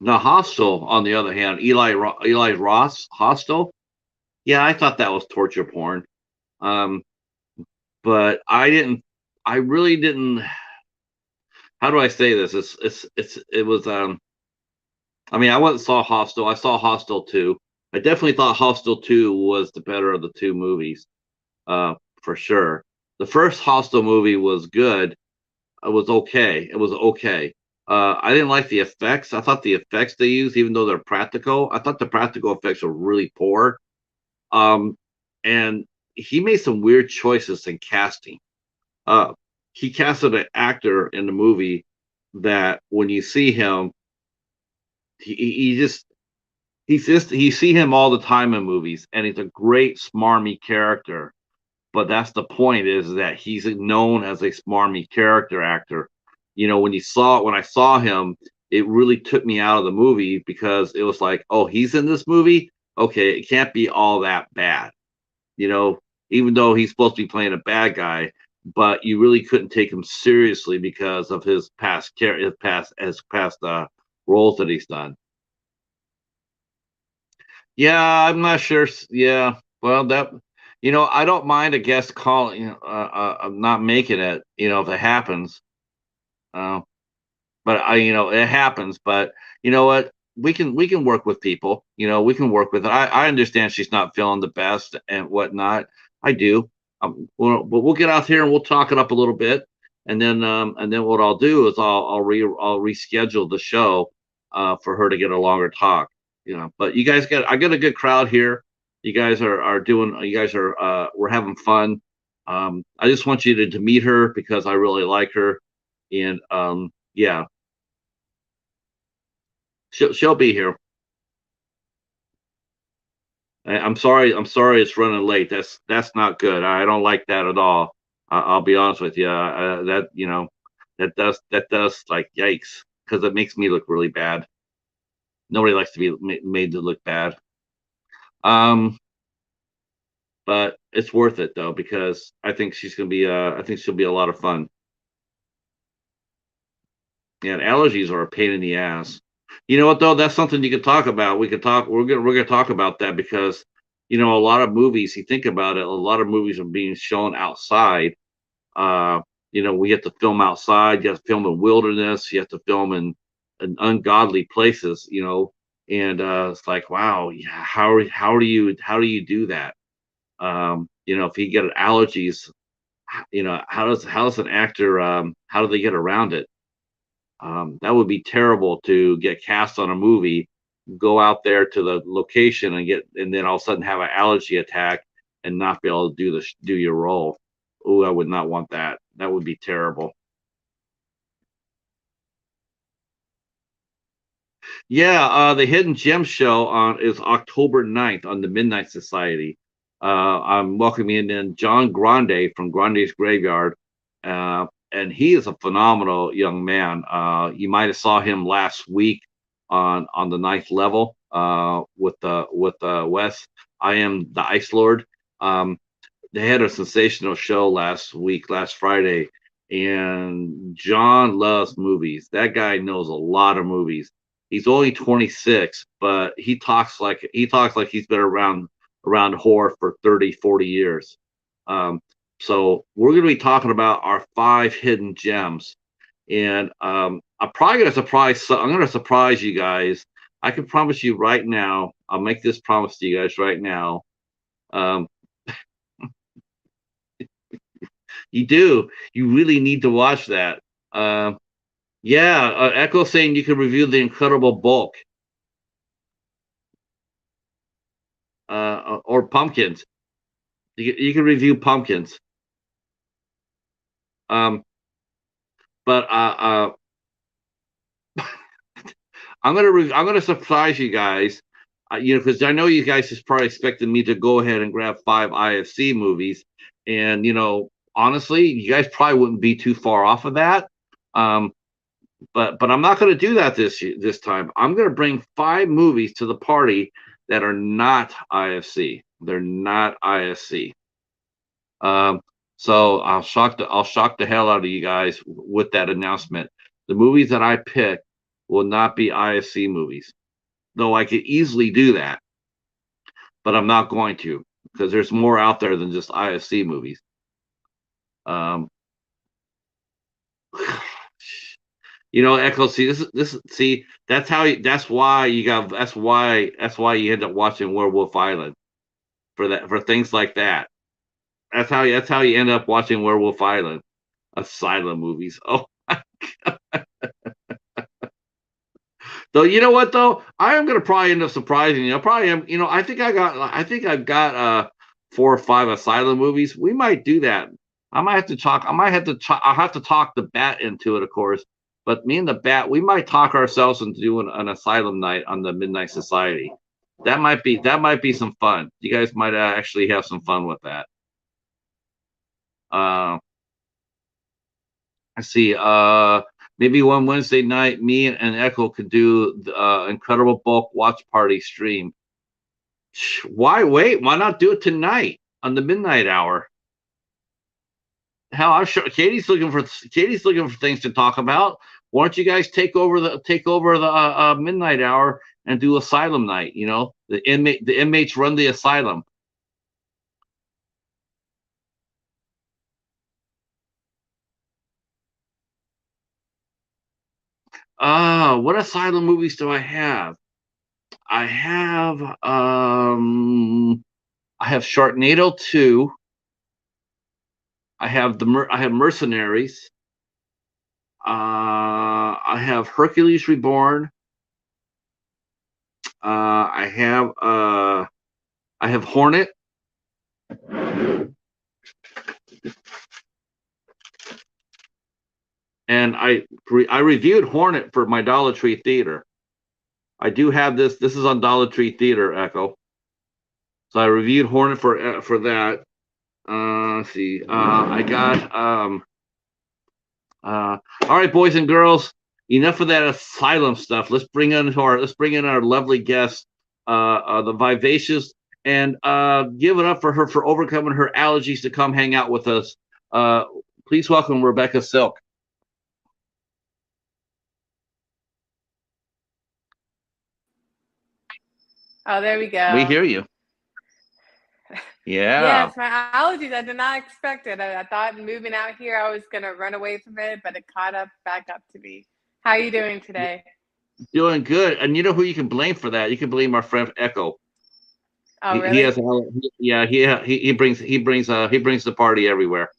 Now, Hostel, on the other hand, Eli Ross, Hostel. Yeah, I thought that was torture porn. Um, but I didn't. I really didn't. How do I say this? It was. I mean, I went and saw Hostel. I saw Hostel 2. I definitely thought Hostel 2 was the better of the two movies, for sure. The first Hostel movie was good. It was okay. It was okay. I didn't like the effects. I thought the effects they used, even though they're practical, I thought the practical effects were really poor. Um, and he made some weird choices in casting. Uh, he casted an actor in the movie that when you see him, he just you see him all the time in movies, and he's a great smarmy character. But that's the point is that he's known as a smarmy character actor. When I saw him, it really took me out of the movie because it was like, oh, he's in this movie. Okay, it can't be all that bad. You know, even though he's supposed to be playing a bad guy, but you really couldn't take him seriously because of his past roles that he's done. Yeah, I'm not sure. Yeah, well, I don't mind a guest calling, not making it, if it happens. Uh, but it happens. But you know what? We can work with people. We can work with it. I understand she's not feeling the best and whatnot. I do. But we'll get out here and we'll talk it up a little bit. and then what I'll do is I'll reschedule the show for her to get a longer talk. But I got a good crowd here. You guys are doing. You guys are we're having fun. I just want you to meet her because I really like her, and yeah, she'll be here. I'm sorry. I'm sorry it's running late. That's not good. I don't like that at all. I'll be honest with you. That does like yikes because it makes me look really bad. Nobody likes to be made to look bad. Um, but it's worth it though because I think she's gonna be. I think she'll be a lot of fun. And allergies are a pain in the ass. You know what though? That's something you could talk about. We could talk. We're gonna talk about that because a lot of movies. You think about it. A lot of movies are being shown outside. Uh, we have to film outside. You have to film in wilderness. You have to film in ungodly places. And it's like, wow, yeah, how do you do that? If you get allergies, how does an actor how do they get around it? That would be terrible to get cast on a movie, go out there to the location and then all of a sudden have an allergy attack and not be able to do your role. Oh, I would not want that. That would be terrible. Yeah, the Hidden Gem show on is October 9th on the Midnight Society. I'm welcoming in John Grande from Grande's Graveyard, and he is a phenomenal young man. You might have saw him last week on the ninth level with Wes. I am the Ice Lord. Um, they had a sensational show last Friday, and John loves movies. That guy knows a lot of movies. He's only 26, but he talks like he's been around horror for 30, 40 years. Um, so we're going to be talking about our 5 hidden gems, and I'm going to surprise you guys. I can promise you right now. I'll make this promise to you guys right now. Um, You do. You really need to watch that. Uh, yeah, Echo saying you can review the Incredible Bulk or Pumpkins. You can review Pumpkins. Um, but I'm gonna surprise you guys. Because I know you guys is probably expecting me to go ahead and grab 5 IFC movies, and honestly, you guys probably wouldn't be too far off of that. Um, but I'm not going to do that this time. I'm going to bring 5 movies to the party that are not IFC. They're not IFC. Um, so I'll shock the hell out of you guys with that announcement. The movies that I pick will not be IFC movies, though I could easily do that, but I'm not going to because there's more out there than just IFC movies. Um, Echo. See, See, that's why you end up watching Werewolf Island for things like that. That's how you end up watching Werewolf Island, Asylum movies. Oh, though you know what though, I am gonna probably end up surprising you. I probably am. I think I've got 4 or 5 Asylum movies. We might do that. I might have to talk. I might have to. I'll have to talk the Bat into it, of course. But me and the Bat, we might talk ourselves into doing an Asylum night on the Midnight Society. That might be some fun. You guys might actually have some fun with that. Uh, I see. Maybe one Wednesday night, me and Echo could do the Incredible Bulk watch party stream. Why wait? Why not do it tonight on the midnight hour? Hell, I'm sure Katie's looking for things to talk about. Why don't you guys take over the midnight hour and do Asylum night? The inmates run the asylum. What Asylum movies do I have? I have I have Sharknado 2. I have Mercenaries. I have Hercules Reborn. I have Hornet, and I reviewed Hornet for my Dollar Tree Theater. I do have this. This is on Dollar Tree Theater Echo. So I reviewed Hornet for that. Let's see. I got all right, boys and girls. Enough of that Asylum stuff. Let's bring in our lovely guest, the Vivacious, and give it up for her for overcoming her allergies to come hang out with us. Please welcome Rebecca Silk. Oh, there we go. We hear you. Yeah. Yes, my allergies. I did not expect it. I thought moving out here, I was going to run away from it, but it caught up back up to me. How are you doing today? Doing good. And you know who you can blame for that? You can blame our friend Echo. Oh, He really? has, yeah, he brings the party everywhere.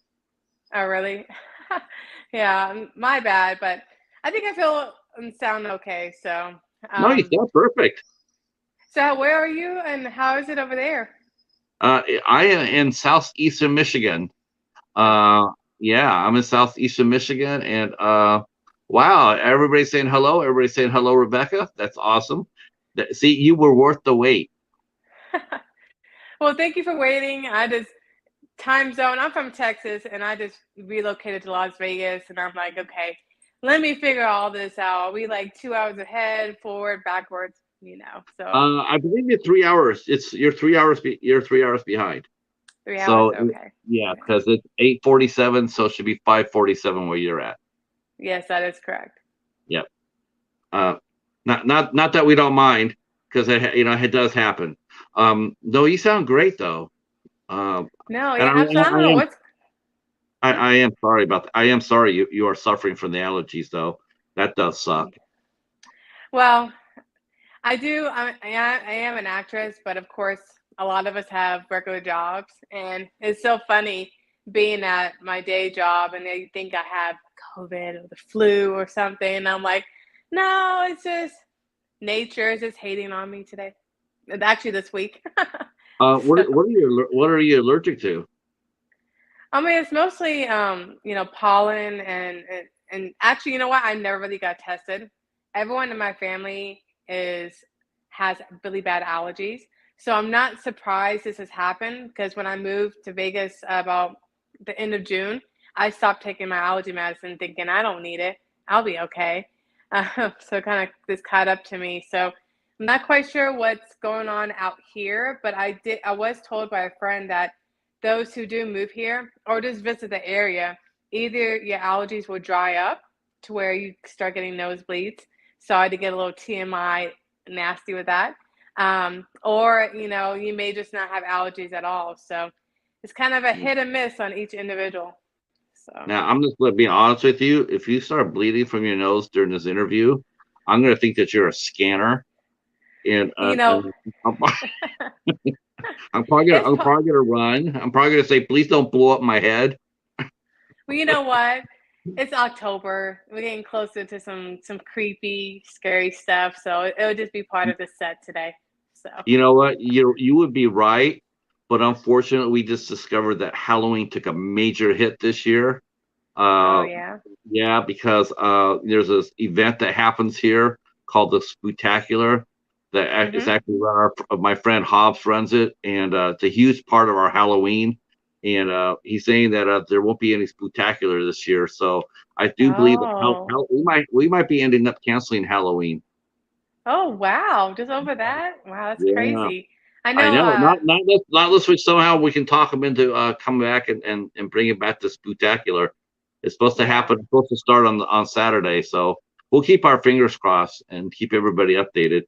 Oh, really? Yeah, my bad, but I think I feel and sound okay. So, No, you um, sound perfect. so where are you and how is it over there? I am in southeastern Michigan. Oh, Yeah, I'm in southeastern Michigan, and wow, everybody's saying hello. Everybody's saying hello, Rebecca. That's awesome. See, you were worth the wait. well, thank you for waiting. I just time zone. I'm from Texas and I just relocated to Las Vegas and I'm like, okay, let me figure all this out. Are we like 2 hours ahead, forward, backwards, So I believe you're 3 hours. You're 3 hours. You're 3 hours behind. 3 hours, So okay. yeah, Okay. because it's 8:47, so it should be 5:47 where you're at. Yes, that is correct. Yep. Uh, not that we don't mind, because it does happen. No, you sound great though. No, And yeah, absolutely. I don't know what's I am sorry about that. I am sorry you are suffering from the allergies though. That does suck. well, I do. I am an actress, but of course, a lot of us have regular jobs, and it's so funny being at my day job, and they think I have COVID or the flu or something. And I'm like, no, it's just nature is just hating on me today. Actually, this week. So, What are you allergic to? I mean, it's mostly pollen and actually, you know what? I never really got tested. Everyone in my family is has really bad allergies, so I'm not surprised this has happened because when I moved to Vegas about the end of June, I stopped taking my allergy medicine, thinking I don't need it. I'll be okay. So kind of this caught up to me. So I'm not quite sure what's going on out here, but I was told by a friend that those who do move here or just visit the area, either your allergies will dry up to where you start getting nosebleeds. Sorry to get a little TMI nasty with that. Or, you may just not have allergies at all. So it's kind of a hit and miss on each individual. So, Now, I'm just going to be honest with you. If you start bleeding from your nose during this interview, I'm going to think that you're a scanner, and you know, I'm, it's, I'm probably gonna run. I'm probably gonna say, please don't blow up my head. well, you know what? It's October. We're getting closer to some creepy, scary stuff. So it'll just be part of the set today. So, You know what? You would be right, but unfortunately, we just discovered that Halloween took a major hit this year. oh Uh, yeah. yeah, because there's this event that happens here called the Spooktacular. It's Mhm. actually my friend Hobbs runs it, and it's a huge part of our Halloween. And he's saying that there won't be any Spooktacular this year, so I do believe that Oh. we might be ending up canceling Halloween. Oh, wow. Just over that? Wow, that's Yeah. crazy. I I know, know. Not unless we somehow we can talk them into coming back and bring it back to Spooktacular. It's supposed to yeah. happen. It's supposed to start on Saturday, so we'll keep our fingers crossed and keep everybody updated.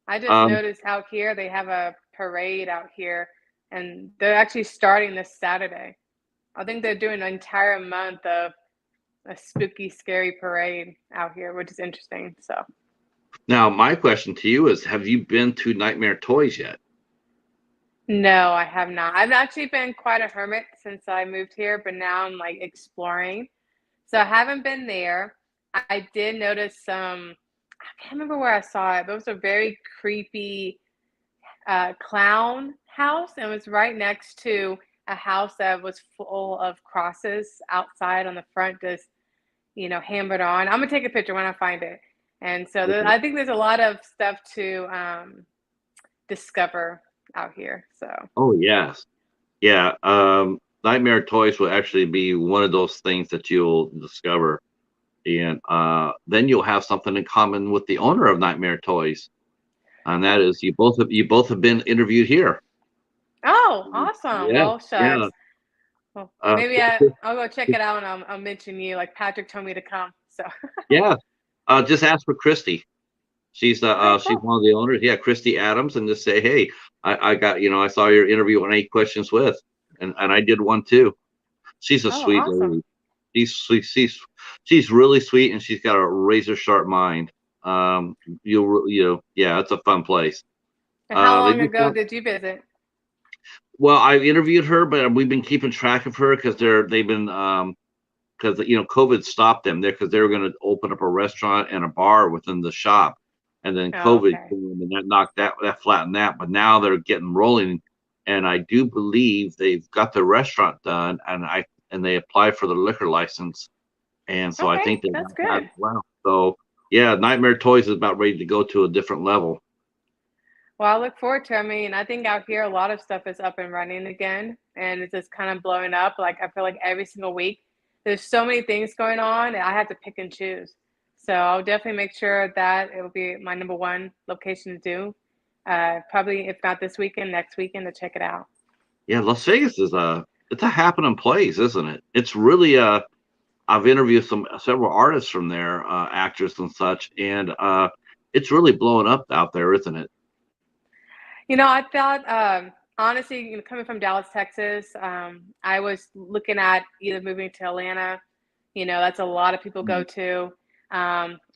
I just Um, noticed out here they have a parade out here, and they're actually starting this Saturday. I think they're doing an entire month of a spooky, scary parade out here, which is interesting. So, Now, my question to you is: have you been to Nightmare Toys yet? no, I have not. I've actually been quite a hermit since I moved here, but now I'm like exploring. So I haven't been there. I did notice some. I can't remember where I saw it, but it was a very creepy clown house, and it was right next to a house that was full of crosses outside on the front, just hammered on. I'm gonna take a picture when I find it. And so Okay. I think there's a lot of stuff to discover out here. So Oh yes, yeah. Nightmare Toys will actually be one of those things that you'll discover, and then you'll have something in common with the owner of Nightmare Toys, and that is you both have been interviewed here. oh, awesome. Yeah, Well, yeah. shucks. Well, Uh, maybe I'll go check it out and I'll mention you. Like Patrick told me to come. So yeah. Just ask for Christy. okay, She's cool. one of the owners. Yeah, Christy Adams, and just say, hey, I got I saw your interview on 8 questions with, and I did one too. She's a Oh, sweet awesome. lady. She's sweet. She's really sweet, and she's got a razor sharp mind. Yeah, it's a fun place. And how They long just ago got did you visit? well. I interviewed her, but we've been keeping track of her because they've been because COVID stopped them there because they were going to open up a restaurant and a bar within the shop, and then Oh, COVID okay. came and that knocked that flattened that. But now they're getting rolling, and I do believe they've got the restaurant done, and they applied for the liquor license, and so I Okay, think they that's got that good. as well. So yeah, Nightmare Toys is about ready to go to a different level. Well, I look forward to it. I mean, I think out here a lot of stuff is up and running again, and it's just kind of blowing up. Like I feel like every single week, there's so many things going on, and I have to pick and choose. So I'll definitely make sure that it will be my number one location to do. Probably if not this weekend, next weekend to check it out. Yeah, Las Vegas is it's a happening place, isn't it? It's really I've interviewed several artists from there, actors and such, and it's really blowing up out there, isn't it? I thought, honestly, coming from Dallas, Texas, I was looking at either moving to Atlanta. That's a lot of people go Mm. to,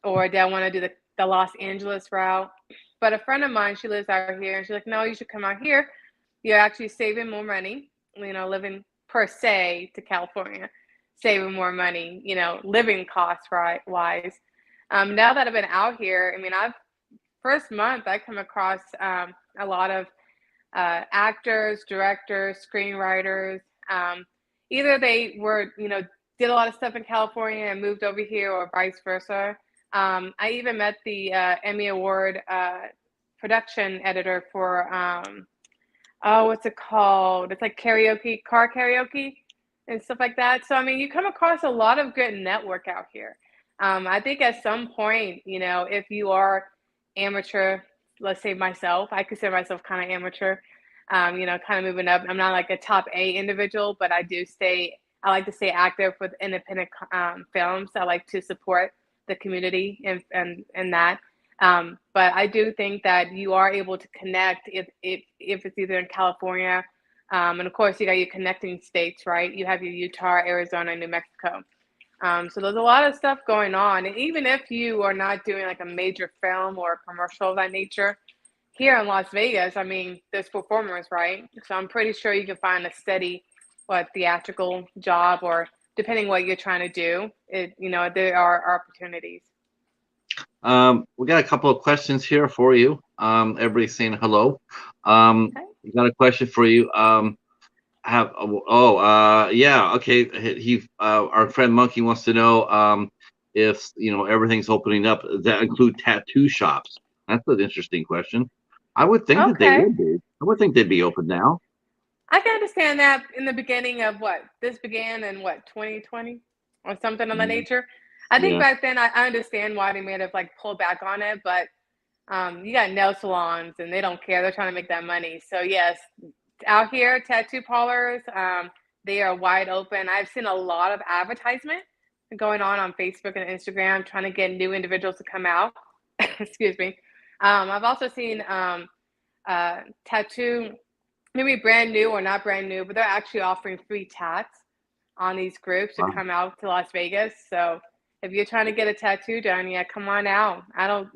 or they want to do the Los Angeles route. But a friend of mine, she lives out here, and she's like, no, you should come out here. You're actually saving more money, living per se to California, saving more money, living costs right wise. Now that I've been out here, I mean, I've first month I come across a lot of actors, directors, screenwriters. Um, Either they were, did a lot of stuff in California and moved over here, or vice versa. I even met the Emmy Award production editor for, oh, what's it called? It's like karaoke, car karaoke, and stuff like that. So, I mean, you come across a lot of good network out here. I think at some point, if you are amateur, let's say myself, I consider myself kind of amateur, kind of moving up. I'm not like a top A individual, but I like to stay active with independent films. I like to support the community and that. But I do think that you are able to connect if it's either in California, and of course you got your connecting states, right? You have your Utah, Arizona, New Mexico. So there's a lot of stuff going on, and even if you are not doing like a major film or a commercial of that nature, here in Las Vegas, I mean, there's performers, right? So I'm pretty sure you can find a steady, theatrical job, or depending what you're trying to do, there are opportunities. We got a couple of questions here for you. Everybody's saying hello. Okay. We got a question for you. Yeah, okay. Our friend Monkey wants to know if everything's opening up. Does that include tattoo shops? That's an interesting question. I would think that they Okay. would be. I would think they'd be open now. I can understand that in the beginning of this began in 2020 or something of that Yeah, nature. I think yeah. back then I understand why they may have like pulled back on it, but you got nail salons and they don't care. They're trying to make that money. So yes, out here, tattoo parlors, they are wide open. I've seen a lot of advertisement going on Facebook and Instagram trying to get new individuals to come out. Excuse me. I've also seen tattoo, maybe brand new or not brand new, but they're actually offering free tats on these groups to come out to Las Vegas. So if you're trying to get a tattoo done, yeah, come on out. I don't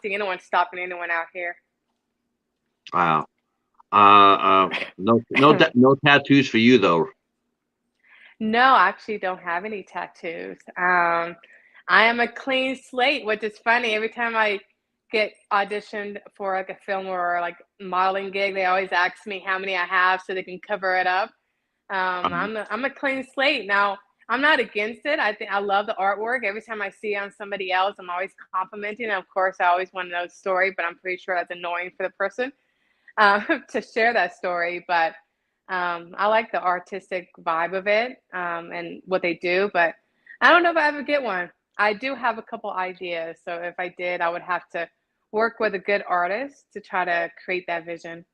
see anyone stopping anyone out here. Wow. No tattoos for you though. No, I actually don't have any tattoos. I am a clean slate, which is funny. Every time I get auditioned for like a film or like modeling gig, they always ask me how many I have so they can cover it up. Um, I'm a clean slate. Now, I'm not against it. I think I love the artwork. Every time I see it on somebody else, I'm always complimenting. And of course, I always want to know the story, but I'm pretty sure that's annoying for the person to share that story. But I like the artistic vibe of it and what they do. But I don't know if I ever get one. I do have a couple ideas. So if I did, I would have to work with a good artist to try to create that vision.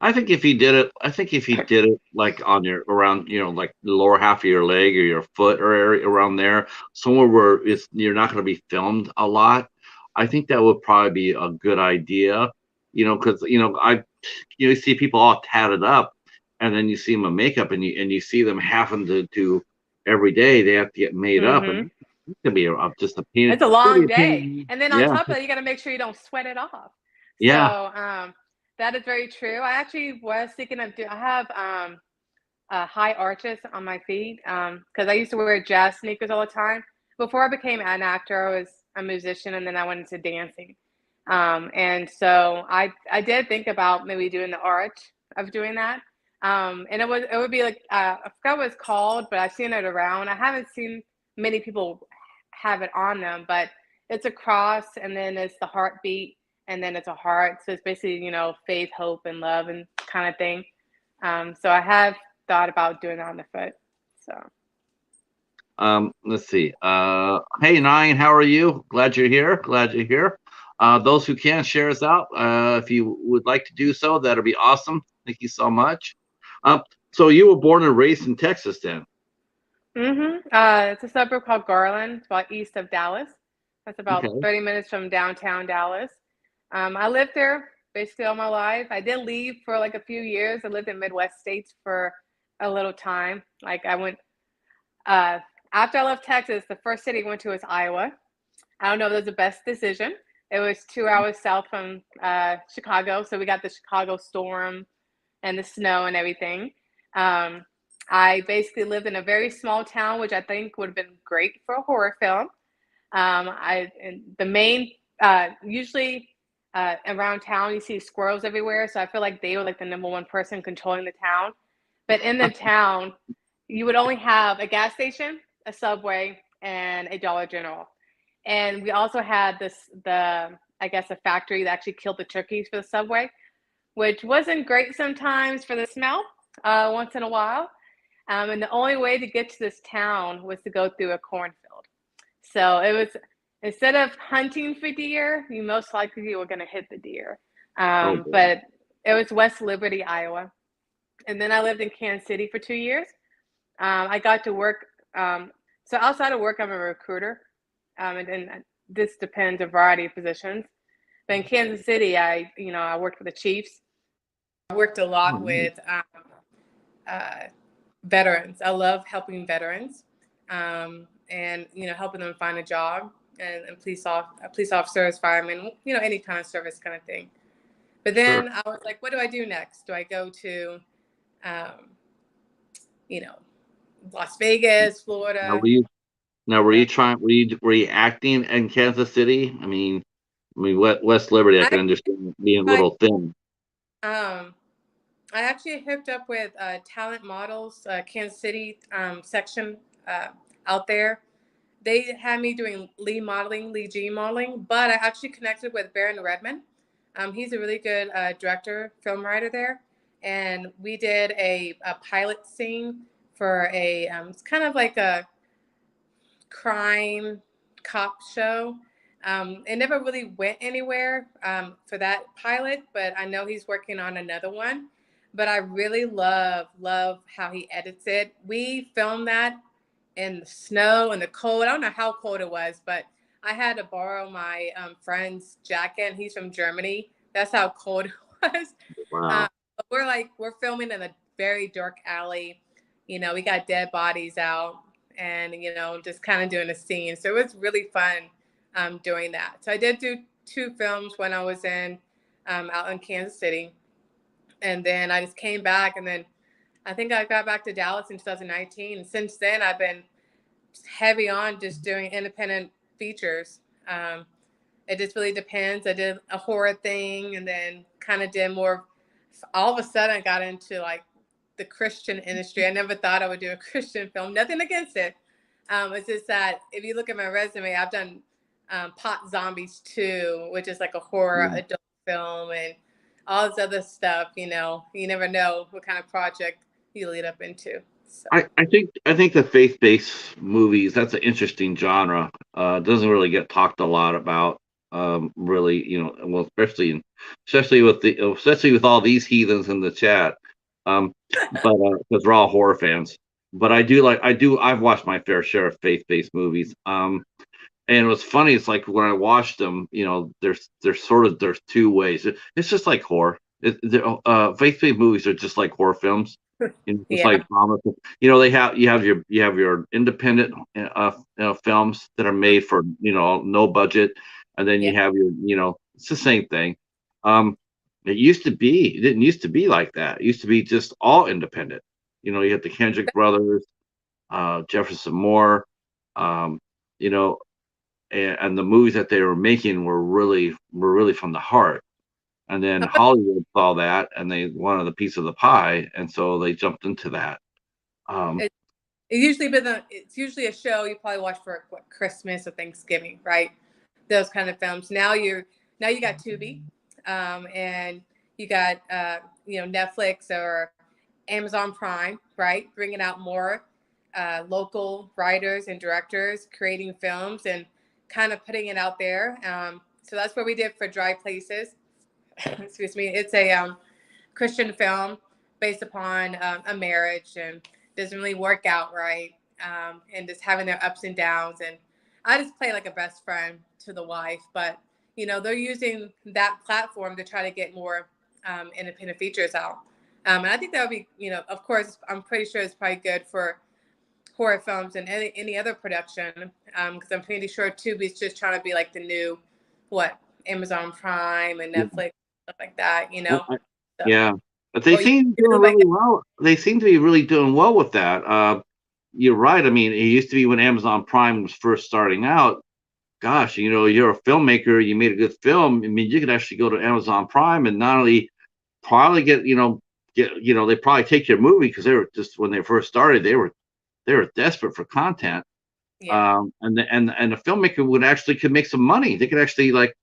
I think if you did it like on your around, like the lower half of your leg or your foot or area around there, somewhere where you're not going to be filmed a lot, I think that would probably be a good idea. Because you see people all tatted up, and then you see them in makeup, and you see them having to do every day. They have to get made up, Hmm. and it can be just a pain. It's a It'll be long a pain. day. And then on Yeah, top of that, you got to make sure you don't sweat it off. yeah. So that is very true. I actually was thinking of I have high arches on my feet because I used to wear jazz sneakers all the time. Before I became an actor, I was a musician and then I went into dancing. And so I did think about maybe doing the arch of doing that. And it would be like I forgot what it's called, but I've seen it around. I haven't seen many people have it on them, but it's a cross and then it's the heartbeat and then it's a heart. So it's basically, faith, hope, and love and kind of thing. So I have thought about doing that on the foot. So Let's see. Hey, Nine, how are you? Glad you're here. Glad you're here. Those who can share us out, if you would like to do so, that'll be awesome. Thank you so much. So you were born and raised in Texas, then? it's a suburb called Garland. It's about east of Dallas. That's about Okay. 30 minutes from downtown Dallas. I lived there basically all my life. I did leave for like a few years. I lived in Midwest states for a little time. Like I went uh, after I left Texas, the first city I went to was Iowa. I don't know if it was the best decision. It was 2 hours south from Chicago, so we got the Chicago storm and the snow and everything. Um, I basically lived in a very small town, which I think would have been great for a horror film. The main usually around town you see squirrels everywhere, so I feel like they were like the number one person controlling the town. But in the town, you would only have a gas station, a Subway, and a Dollar General. And we also had I guess a factory that actually killed the turkeys for the Subway, which wasn't great sometimes for the smell once in a while. And the only way to get to this town was to go through a cornfield. So it was instead of hunting for deer, you most likely were going to hit the deer. Oh boy. But it was West Liberty, Iowa. And then I lived in Kansas City for 2 years. I got to work. So outside of work, I'm a recruiter. And this depends a variety of positions. But in Kansas City, I worked for the Chiefs. I worked a Oh, lot nice. with uh, veterans. I love helping veterans, and helping them find a job and police officers, firemen, any kind of service kind of thing. But Sure. then I was like, what do I do next? Do I go to, um, you know, Las Vegas, Now Florida? were you now were Yeah. you trying were you acting in Kansas City? I mean West Liberty, I I can understand being a like little thin. um, I actually hooked up with Talent Models, Kansas City section uh, out there. They had me doing lead modeling, lead G modeling, but I actually connected with Baron Redman. He's a really good director, film writer there. And we did a pilot scene for it's kind of like a crime cop show. It never really went anywhere for that pilot, but I know he's working on another one. But I really love how he edits it. We filmed that in the snow and the cold. I don't know how cold it was, but I had to borrow my friend's jacket. And he's from Germany. That's how cold it was. Um, Wow. but we're filming in a very dark alley. We got dead bodies out, and just kind of doing a scene. So it was really fun doing that. So I did do two films when I was out in Kansas City, and then I just came back, and then I think I got back to Dallas in 2019. And since then, I've been heavy on just doing independent features. It just really depends. I did a horror thing and then kind of did more. All of a sudden, I got into like the Christian industry. I never thought I would do a Christian film. Nothing against it. It's just that if you look at my resume, I've done Pot Zombies 2, which is like a horror Yeah. adult film, and all this other stuff. You never know what kind of project you lead up into. So I think the faith-based movies, that's an interesting genre. Doesn't really get talked a lot about. Really, well, especially with all these heathens in the chat. Um, but because we're all horror fans. But I've watched my fair share of faith-based movies. And what's funny is like when I watched them, there's two ways. It's just like horror. Faith-based movies are just like horror films. It's yeah, like drama. You have your independent films that are made for no budget, and then yeah. you have your it's the same thing. Um, it didn't used to be like that. It used to be just all independent. You had the Kendrick brothers, Jefferson Moore, um, you know, and the movies that they were making were really from the heart. And then Hollywood saw that and they wanted a piece of the pie, and so they jumped into that. Um, It, it's usually a show you probably watch for what, Christmas or Thanksgiving, right? Those kind of films. Now you got Tubi, and you got Netflix or Amazon Prime, right? Bringing out more local writers and directors creating films and kind of putting it out there. So that's what we did for Dry Places. Excuse me. It's a Christian film based upon a marriage and doesn't really work out right, and just having their ups and downs. And I just play like a best friend to the wife, but they're using that platform to try to get more independent features out. And I think that would be, of course, I'm pretty sure it's probably good for horror films and any other production, because I'm pretty sure Tubi's just trying to be like the new, what, Amazon Prime and yeah, Netflix, stuff like that, So, yeah, but they or seem to be doing YouTube, I really guess. well. They seem to be really doing well with that. You're right. I mean, it used to be when Amazon Prime was first starting out. Gosh, you're a filmmaker. You made a good film. I mean, you could actually go to Amazon Prime and not only probably they probably take your movie because they were just when they first started, they were desperate for content. Yeah. And the filmmaker could make some money. They could actually like,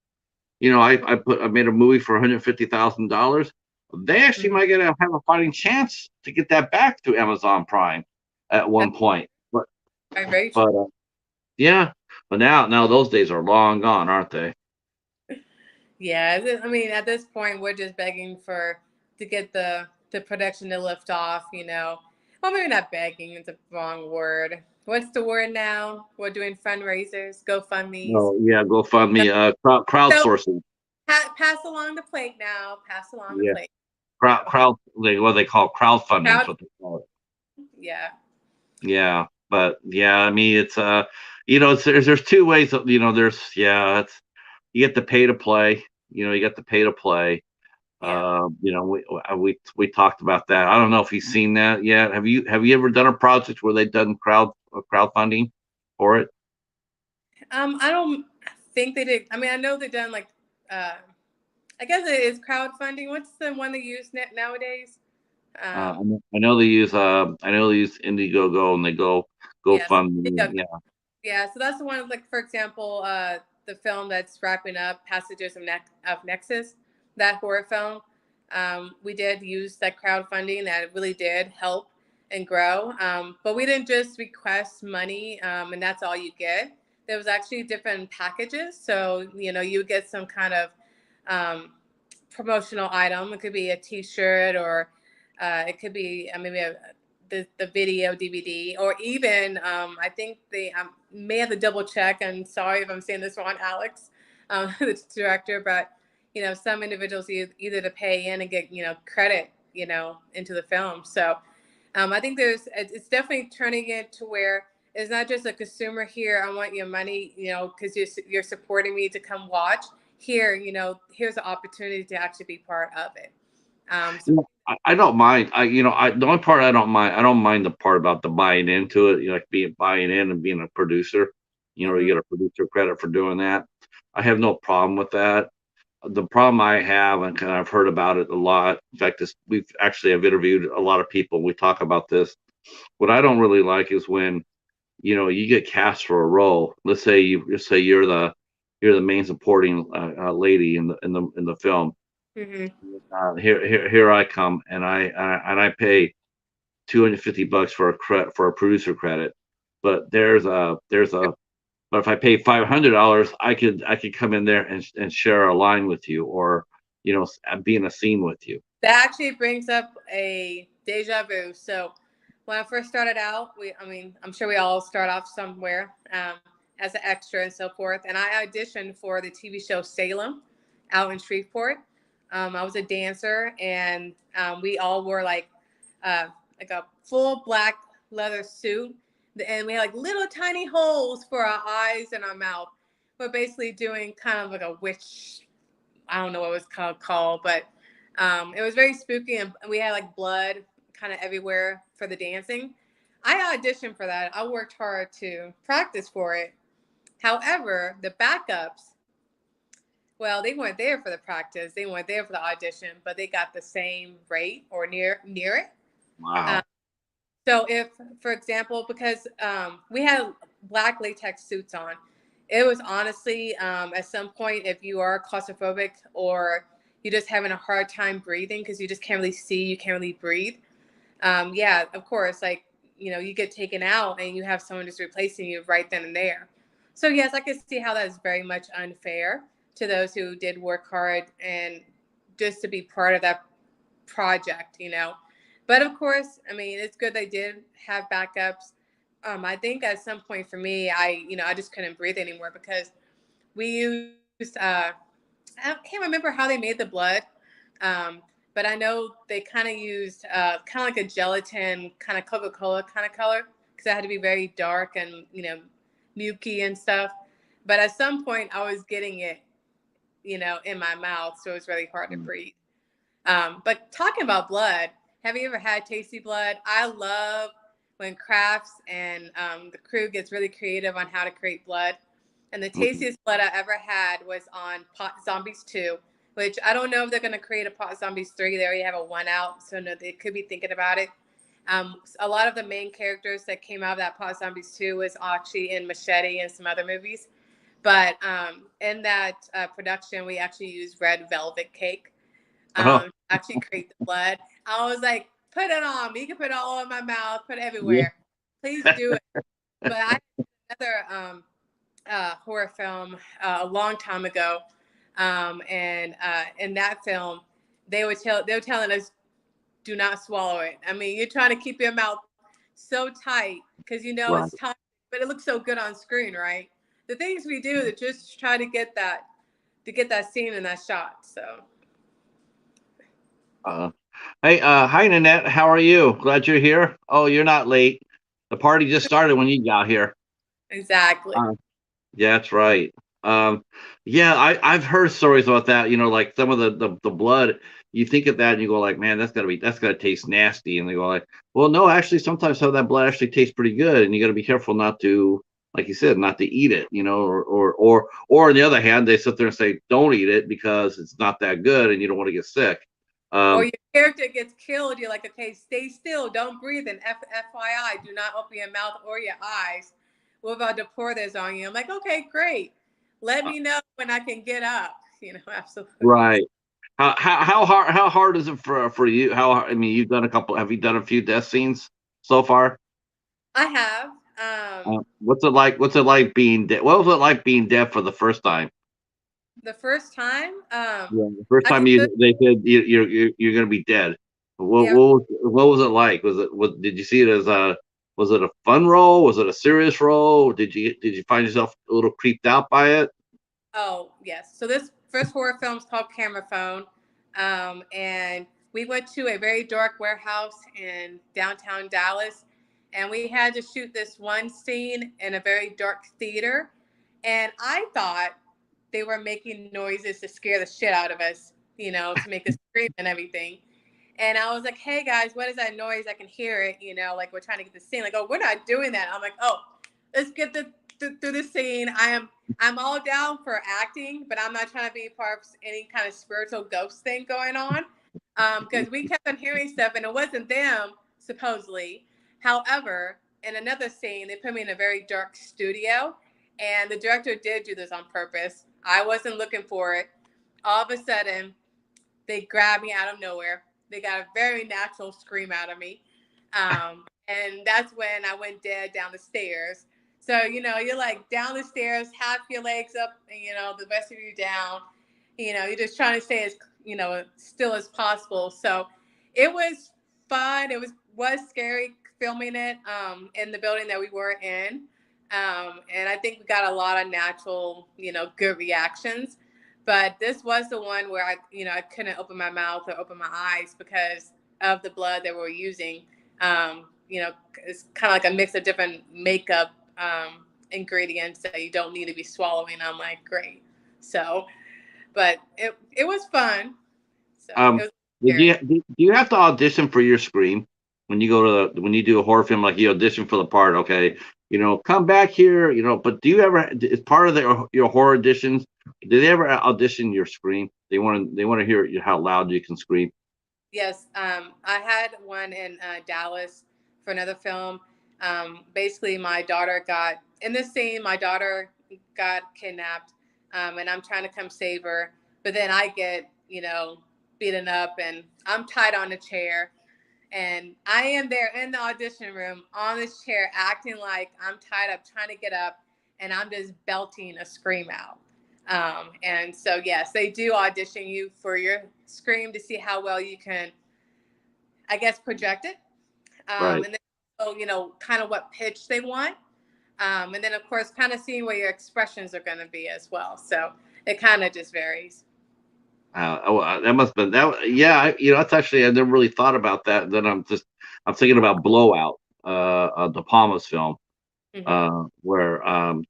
I made a movie for $150,000. They actually Mhm. might have a fighting chance to get that back to Amazon Prime at one point. But That's very but true. yeah, but now those days are long gone, aren't they? Yeah, I mean, at this point, we're just begging for to get the production to lift off. Well, maybe not begging; it's a wrong word. What's the word now? We're doing fundraisers, GoFundmes. No, yeah, GoFundMe, So crowdsourcing. pass along the plate now. Pass along the Yeah, plate. So what they call crowdfunding is crowd, what they call it. yeah. Yeah, but yeah, I mean, there's two ways of, it's you get to pay to play. You get to pay to play. Yeah. We talked about that. I don't know if you've seen that yet. Have you ever done a project where they've done crowdfunding for it? I don't think they did. I mean, I know they've done like, uh, I guess it is crowdfunding. What's the one they use nowadays? Um, I know they use Indiegogo and they go yes. fund me. Yeah, Yeah, so that's the one. Like for example, the film that's wrapping up, Passages of Nexus, that horror film. We did use that crowdfunding. That really did help and grow. But we didn't just request money, and that's all you get. There was actually different packages. So you would get some kind of um, promotional item. It could be a T-shirt, or it could be maybe the video DVD, or even I think they may have to double check. I'm sorry if I'm saying this wrong, Alex, the director, but some individuals either to pay in and get credit into the film. So I think it's definitely turning it to where it's not just a consumer here. I want your money, because you're supporting me to come watch. Here, here's an opportunity to actually be part of it. So I don't mind. The only part I don't mind the part about the buying into it. Like buying in and being a producer. You mhm. get a producer credit for doing that. I have no problem with that. The problem I have, and kind of I've heard about it a lot. In fact, we've actually have interviewed a lot of people. We talk about this. What I don't really like is when you get cast for a role. Let's say you're the main supporting lady in the film. Mhm. Here I come, and I pay $250 for a producer credit, but but if I pay $500, I could come in there and share a line with you, or be in a scene with you. That actually brings up a deja vu. So when I first started out, I mean, I'm sure we all start off somewhere as an extra and so forth. And I auditioned for the TV show Salem out in Shreveport. I was a dancer, and we all wore like a full black leather suit, and we had like little tiny holes for our eyes and our mouth. We're basically doing kind of like a witch. I don't know what it was called, but it was very spooky, and we had like blood kind of everywhere for the dancing. I auditioned for that. I worked hard to practice for it. However, the backups, well, they weren't there for the practice. They weren't there for the audition, but they got the same rate or near it. Um, Wow. so if, for example, because we had black latex suits on, it was honestly at some point, if you are claustrophobic or you're just having a hard time breathing because you just can't really see, you can't really breathe. Yeah, of course, like, you get taken out and you have someone just replacing you right then and there. So yes, I can see how that is very much unfair to those who did work hard and just to be part of that project. But of course, I mean, it's good they did have backups. I think at some point for me, I just couldn't breathe anymore because we used, I can't remember how they made the blood, um, but I know they kind of used kind of like a gelatin, kind of Coca-Cola kind of color because it had to be very dark and, milky and stuff. But at some point, I was getting it, in my mouth, so it was really hard to breathe. But talking about blood, have you ever had tasty blood? I love when crafts and the crew gets really creative on how to create blood. And the Mhm. tastiest blood I ever had was on Pot Zombies 2, which I don't know if they're going to create a Pot Zombies 3. They already have a one out, so no, they could be thinking about it. A lot of the main characters that came out of that Pot Zombies 2 was actually in Machete and some other movies. But in that production, we actually used red velvet cake Oh, actually create the blood. I was like, put it on me. You can put it all in my mouth, put it yeah. everywhere. Please do it. But I had another horror film a long time ago, and in that film, they were telling us, do not swallow it. I mean, you're trying to keep your mouth so tight because Right. it's tight, but it looks so good on screen, right? The things we do to just try to get that scene in that shot. So Uh, hey, hi Nanette. How are you? Glad you're here. Oh, you're not late. The party just started when you got here. exactly. Uh, Yeah, that's right. Um, yeah, I've heard stories about that. Like some of the blood. You think of that and you go like, man, that's gotta taste nasty. And they go like, well, no, actually, sometimes some of that blood actually tastes pretty good, and you got to be careful not to, like you said, not to eat it. Or on the other hand, they sit there and say, don't eat it because it's not that good, and you don't want to get sick. Or Um, your character gets killed, you're like, okay, stay still, don't breathe, and FYI, do not open your mouth or your eyes. We're about to pour this on you. I'm like, okay, great. Let uh, me know when I can get up. Absolutely. right. How hard is it for you? I mean, you've done a couple. Have you done a few death scenes so far? I have. What's it like? What's it like being dead? What was it like being dead for the first time? The first time, Yeah, the first I time can tell you, they said you're gonna be dead. yeah. What was it like? Did you see it as a was it a fun role? Was it a serious role? Did you find yourself a little creeped out by it? Oh, yes. So this first horror film is called Camera Phone. And we went to a very dark warehouse in downtown Dallas. And we had to shoot this one scene in a very dark theater. And I thought they were making noises to scare the shit out of us, to make us scream and everything. And I was like, hey guys, what is that noise? I can hear it, like we're trying to get the scene. Like, oh, we're not doing that. I'm like, oh, let's get through the scene. I'm all down for acting, but I'm not trying to be part of any kind of spiritual ghost thing going on. Because we kept on hearing stuff and it wasn't them, supposedly. However, in another scene, they put me in a very dark studio, and the director did do this on purpose. I wasn't looking for it. All of a sudden, they grabbed me out of nowhere. They got a very natural scream out of me. And that's when I went dead down the stairs. So, you're like down the stairs, half your legs up, and, the rest of you down. You're just trying to stay as, still as possible. So it was fun. It was scary filming it in the building that we were in. And I think we got a lot of natural, good reactions. But this was the one where I couldn't open my mouth or open my eyes because of the blood that we were using. It's kind of like a mix of different makeup ingredients that you don't need to be swallowing. I'm like, great. So, but it was fun. So it Um, was did scary. do you have to audition for your scream when you go to when you do a horror film? Like you audition for the part, okay? Come back here. But do you ever, as part of your horror auditions? Do they ever audition your scream? They want to hear how loud you can scream. Yes, I had one in Dallas for another film. Basically, my daughter got in this scene. My daughter got kidnapped, and I'm trying to come save her. But then I get, beaten up, and I'm tied on a chair. And I am there in the audition room on this chair, acting like I'm tied up, trying to get up, and I'm just belting a scream out. And so, yes, they do audition you for your scream to see how well you can, I guess, project it. Right. And then, kind of what pitch they want. And then, of course, kind of seeing what your expressions are going to be as well. So it kind of just varies. That must have been that. Yeah, that's actually I never really thought about that. Then I'm thinking about Blowout, De Palma's film, Hmm. where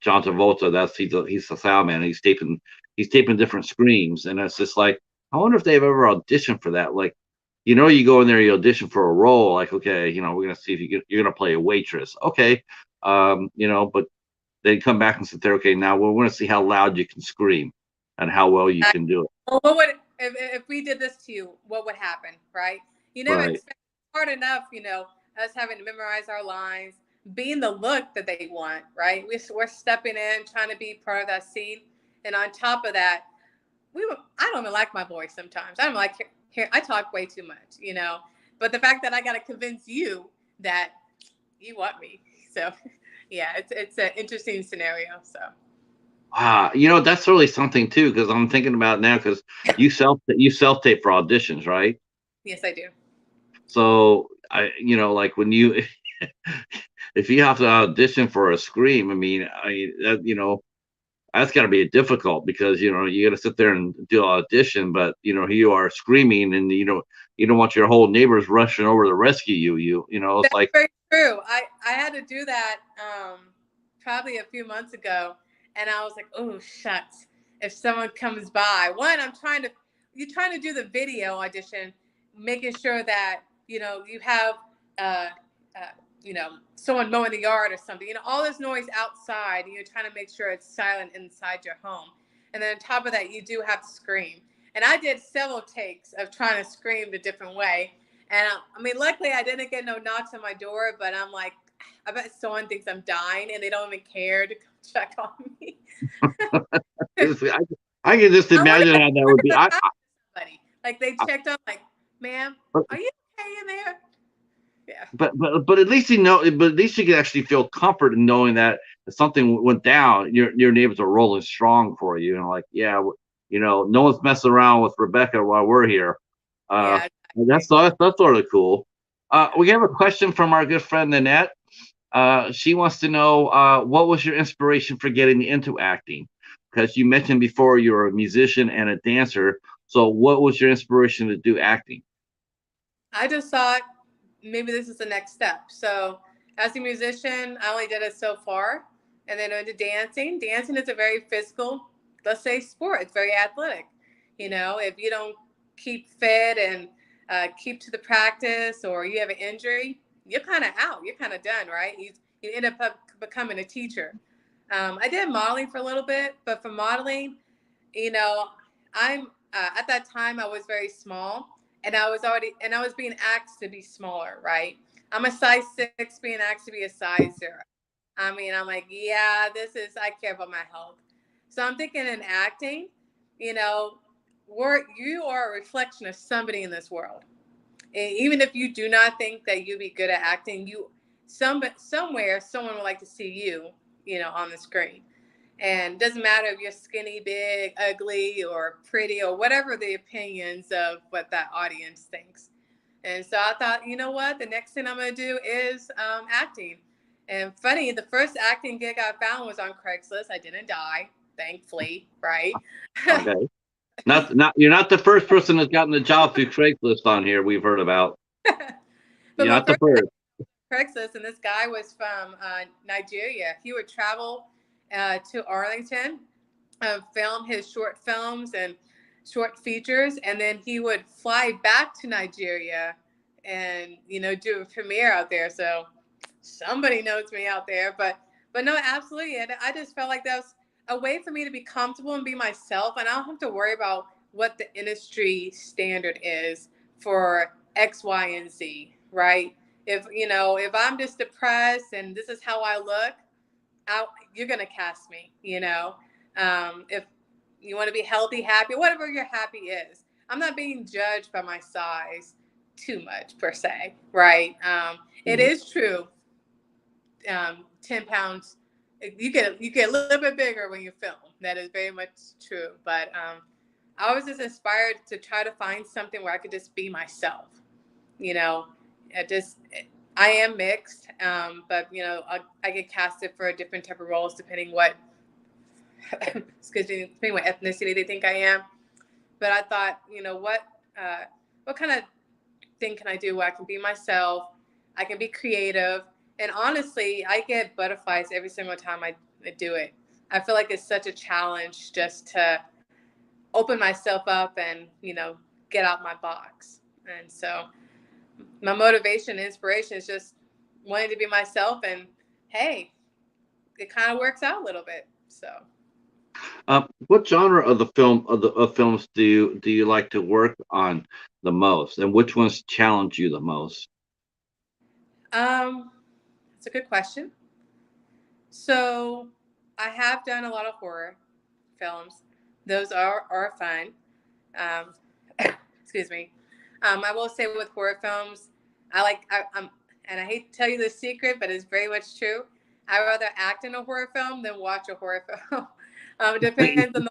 John Travolta, he's the sound man. He's taping different screams, and it's just like I wonder if they've ever auditioned for that. Like, you go in there, you audition for a role. Like, okay, we're gonna see if you're gonna play a waitress. Okay, but they come back and sit there. Okay, now we're gonna see how loud you can scream and how well you can do it. Well, what would if we did this to you? What would happen, right? You never Right. expect hard enough, us having to memorize our lines, being the look that they want, right? We're stepping in, trying to be part of that scene, and on top of that, I don't even like my voice sometimes. I don't like here. I talk way too much. But the fact that I got to convince you that you want me, so yeah, it's an interesting scenario. So That's really something too, because I'm thinking about now because you self tape for auditions, right? yes, I do. So like when you if you have to audition for a scream, that's got to be difficult because you got to sit there and do an audition, but you are screaming, and you don't want your whole neighbors rushing over to rescue you. It's That's like very true. I had to do that probably a few months ago, and I was like, oh shucks. If someone comes by, one, you're trying to do the video audition, making sure that you have uh, uh, someone mowing the yard or something. All this noise outside, and you're trying to make sure it's silent inside your home. And then on top of that, you do have to scream. And I did several takes of trying to scream a different way, and I mean, luckily I didn't get no knocks on my door, but I'm like, I bet someone thinks I'm dying and they don't even care to come check on me. I, I can just I wonder imagine if how that would be. that happened to somebody. Like they I checked on, like, ma'am, but, are you okay in there? Yeah. but at least but at least you can actually feel comfort in knowing that if something went down, your neighbors are rolling strong for you, and like, yeah, no one's messing around with Rebecca while we're here. Uh, Yeah, that's exactly. that's sort of cool. Yeah. We have a question from our good friend Nanette. She wants to know what was your inspiration for getting into acting? Because you mentioned before you're a musician and a dancer. So, what was your inspiration to do acting? I just thought maybe this is the next step. So, as a musician, I only did it so far, and then into dancing. Dancing is a very physical, let's say, sport. It's very athletic. If you don't keep fit and keep to the practice, or you have an injury, you're kind of out. You're kind of done, right? You end up becoming a teacher. I did modeling for a little bit, but for modeling, you know, I'm at that time I was very small, and I was being asked to be smaller, right? I'm a size 6 being asked to be a size 0. I mean, I'm like, yeah, I care about my health. So I'm thinking in acting, you know, you are a reflection of somebody in this world. And even if you do not think that you'd be good at acting, somewhere someone would like to see you, on the screen. And it doesn't matter if you're skinny, big, ugly, or pretty, or whatever the opinions of what that audience thinks. And so I thought, you know what? The next thing I'm going to do is acting. And funny, the first acting gig I found was on Craigslist. I didn't die, thankfully, right? Okay. Not you're not the first person that's gotten the job through Craigslist on here we've heard about. But You're my not the first first. Craigslist, and this guy was from Nigeria. He would travel to Arlington, film his short films and short features, and then he would fly back to Nigeria and do a premiere out there. So somebody knows me out there, but no, absolutely. And I just felt like that was a way for me to be comfortable and be myself, and I don't have to worry about what the industry standard is for X, Y, and Z, right? If I'm just depressed and this is how I look, you're gonna cast me. If you want to be healthy, happy, whatever your happy is, I'm not being judged by my size too much per se, right? It Mhm. is true. 10 pounds, you get a little bit bigger when you film. That is very much true. But I was just inspired to try to find something where I could just be myself. You know, I just I am mixed, but I get casted for a different type of roles depending what excuse me, depending what ethnicity they think I am. But I thought, what kind of thing can I do where I can be myself? I can be creative, and honestly, I get butterflies every single time I do it. I feel like it's such a challenge just to open myself up and get out my box. And so my motivation, inspiration is just wanting to be myself, and hey, it kind of works out a little bit. So, What genre of films do you like to work on the most, and which ones challenge you the most? um, it's a good question. So, I have done a lot of horror films. Those are fun. Um, excuse me. I will say with horror films, I'm and I hate to tell you the secret, but it's very much true. I rather act in a horror film than watch a horror film. It depends on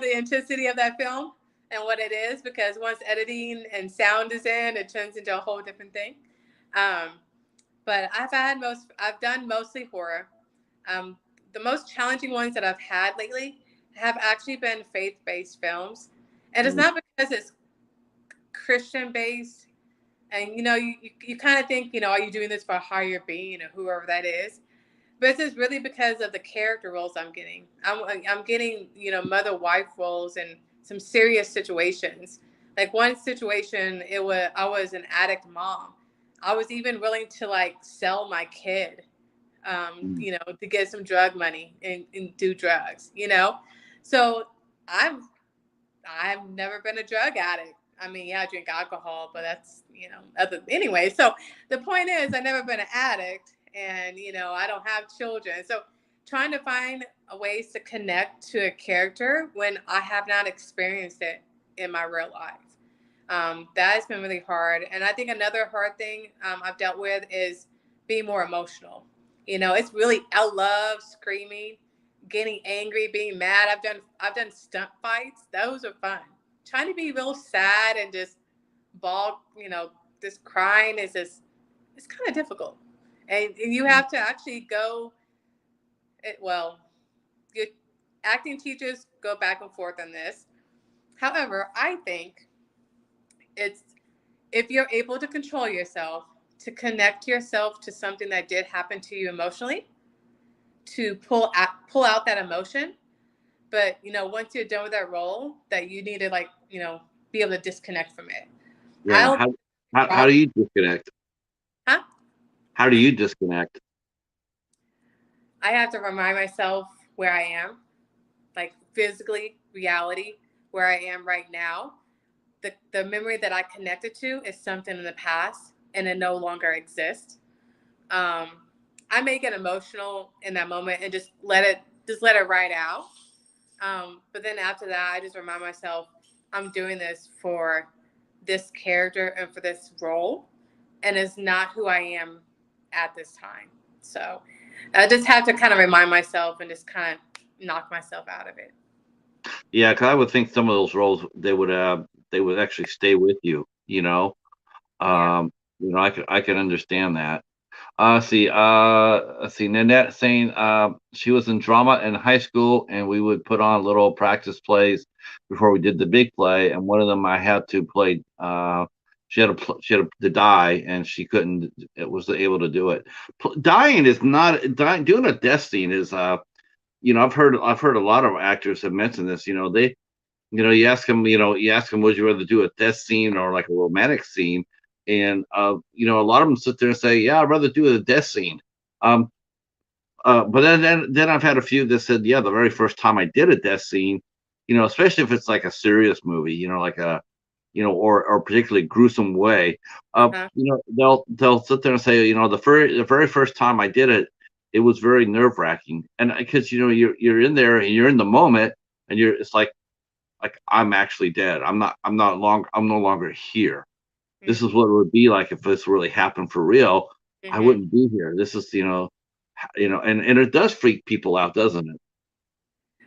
the intensity of that film and what it is, because once editing and sound is in, it turns into a whole different thing. Um, but I've done mostly horror. Um, the most challenging ones that I've had lately have actually been faith-based films, and it's Mm, not because it's Christian based. And you kind of think, are you doing this for a higher being or whoever that is? But it's just really because of the character roles I'm getting. I'm getting mother wife roles in some serious situations. Like one situation, I was an addict mom. I was even willing to like sell my kid, mm. to get some drug money and do drugs. So I'm I've never been a drug addict. I mean, yeah, I drink alcohol, but that's, anyway. So the point is, I've never been an addict, and, I don't have children. So trying to find ways to connect to a character when I have not experienced it in my real life. That has been really hard. And I think another hard thing I've dealt with is being more emotional. I love screaming, getting angry, being mad. I've done stunt fights. Those are fun. Trying to be real sad and just ball, just crying is just it's kind of difficult. And you have to actually go. Well, your acting teachers go back and forth on this. However, I think it's if you're able to control yourself, to connect yourself to something that did happen to you emotionally, to pull out that emotion. But once you're done with that role, that you need to like, be able to disconnect from it. Yeah. I'll How probably, do you disconnect? huh? How do you disconnect? I have to remind myself where I am, like physically, reality, where I am right now. The memory that I connected to is something in the past and it no longer exists. Um, I may get emotional in that moment and just let it ride out. But then after that, I just remind myself I'm doing this for this character and for this role, and it's not who I am at this time. So I just have to kind of remind myself and just kind of knock myself out of it. Yeah, because I would think some of those roles they would actually stay with you. Yeah. Um, I can understand that. Let's see, Nanette saying she was in drama in high school, and we would put on little practice plays before we did the big play. And one of them I had to play. She had to die, and she couldn't. It was able to do it. Dying is not dying. Doing a death scene is I've heard a lot of actors have mentioned this. You ask them, would you rather do a death scene or like a romantic scene? And a lot of them sit there and say, yeah, I'd rather do a death scene. Um, but then I've had a few that said, yeah, the very first time I did a death scene, especially if it's like a serious movie, like or particularly gruesome way, Uh, they'll sit there and say, the very first time I did it, it was very nerve wracking, and because you're in there and you're in the moment, and it's like I'm actually dead. I'm no longer here. This is mm-hmm. what it would be like if this really happened for real. I Mm-hmm. wouldn't be here. This is, and it does freak people out, doesn't it?